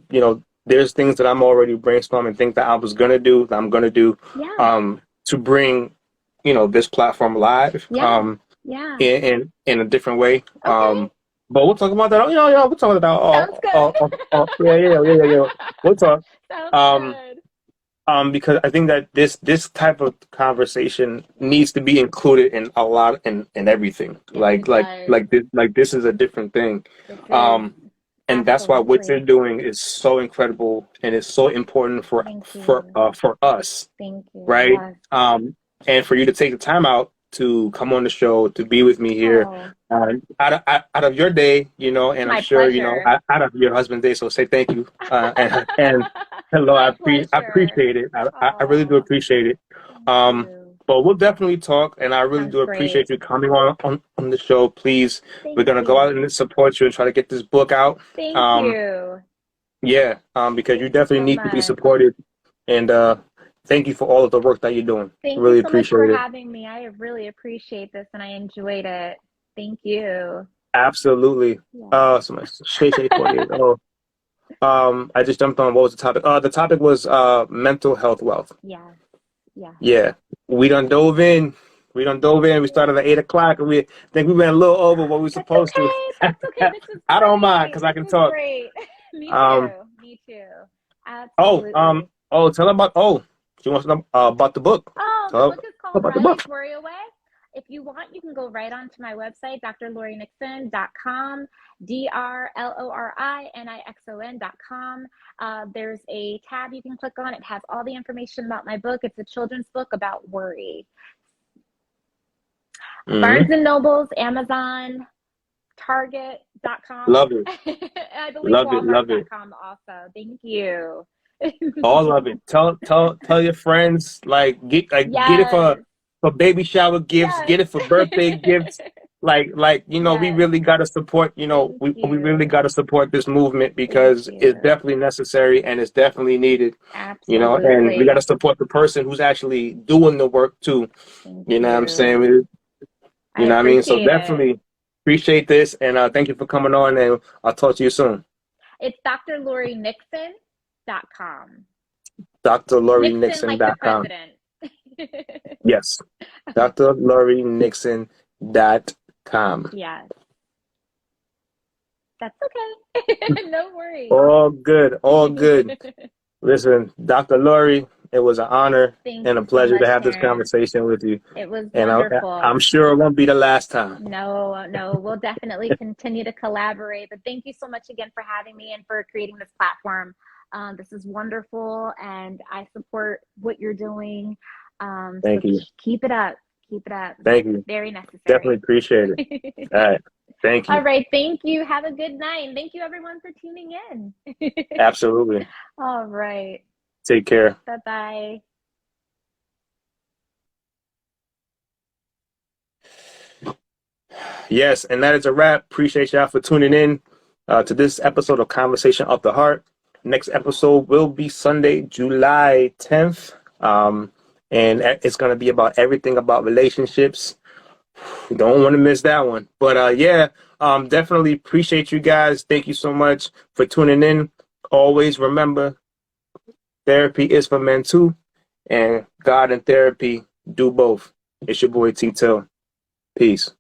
Yeah. There's things that I'm already brainstorming, things that I was gonna do, that I'm gonna do, Yeah. to bring, this platform live, Yeah. Yeah. in a different way. Okay. But we'll talk about that. We'll talk about that. Sounds good. Yeah, yeah, yeah, yeah, yeah. We'll talk. Sounds Um, good. because I think that this type of conversation needs to be included in a lot in everything. It does. Like this is a different thing. This is Um, and that's why what you're absolutely. doing is so incredible and it's so important Thank you. for us, Thank you. right? Yes. And for you to take the time out to come on the show to be with me here, Oh, out of your day, and I'm my sure pleasure. out of your husband's day. So say thank you, and hello, My I pleasure. appreciate it. I really do Oh, appreciate it. thank Um, you. But we'll definitely talk, and I really Sounds do great. appreciate you coming on the show. Please, we're Thank gonna go out you. and support you and try to get this book out. Thank Um, you. yeah, because you Thank you definitely so need to be much. supported, and thank you for all of the work that you're doing. Thank you Really so much for appreciate it. having me. I really appreciate this and I enjoyed it. Thank you. Absolutely. Yeah. So much. Shay 48. Oh, I just jumped on. What was the topic? The topic was mental health wealth. Yes. Yes. Yeah, we done dove in. We done dove in. We started at Yes. 8 o'clock, and we think we went a little over what we were That's supposed to. okay. That's okay. This is I don't mind great. because I This can is talk. great. Me Um. too. Me too. Oh. Absolutely. Oh. Tell her about. Oh, she wants to know about the book. Oh, the Tell book is her called about the book. Rise, Worry Away. If you want, you can go right onto my website, drlorinixon.com, drlorinixon.com. There's a tab you can click on. It has all the information about my book. It's a children's book about worry. Mm-hmm. Barnes and Nobles, Amazon, Target.com. Love it. I believe Love it. Love it. Walmart.com also. Thank you. All of it. Tell your friends, get it Yes. for baby shower gifts, Yes. get it for birthday gifts. We Yes. really gotta support, Thank we really you. gotta support this movement Thank because it's you. definitely necessary and it's definitely needed, and we Absolutely. gotta support the person who's actually doing the work too. Thank You know what I'm you. saying? I You know what I mean? So appreciate it. definitely appreciate this and thank you for coming on, and I'll talk to you soon. It's drlorinixon.com. Nixon like the drlorynixon.com. president. Yes. drlorynixon.com. Yes. That's okay. No worries. All good. All good. Listen, Dr. Lori, it was an honor Thank and a you so pleasure to much, have this Terrence. conversation with you. It was And I'm wonderful. sure it won't be the last time. No, no, we'll definitely continue to collaborate. But thank you so much again for having me and for creating this platform. This is wonderful, and I support what you're doing. So Thank you. keep it up. Keep it up. Thank you. Very Definitely necessary. appreciate it. All right. Thank All you. right. Thank you. Have a good night. And thank you, everyone, for tuning in. Absolutely. All right. Take care. Bye bye. Yes, and that is a wrap. Appreciate y'all for tuning in to this episode of Conversation of the Heart. Next episode will be Sunday, July 10th. And it's going to be about everything about relationships. You don't want to miss that one. But definitely appreciate you guys. Thank you so much for tuning in. Always remember, therapy is for men too. And God and therapy do both. It's your boy T-Till. Peace.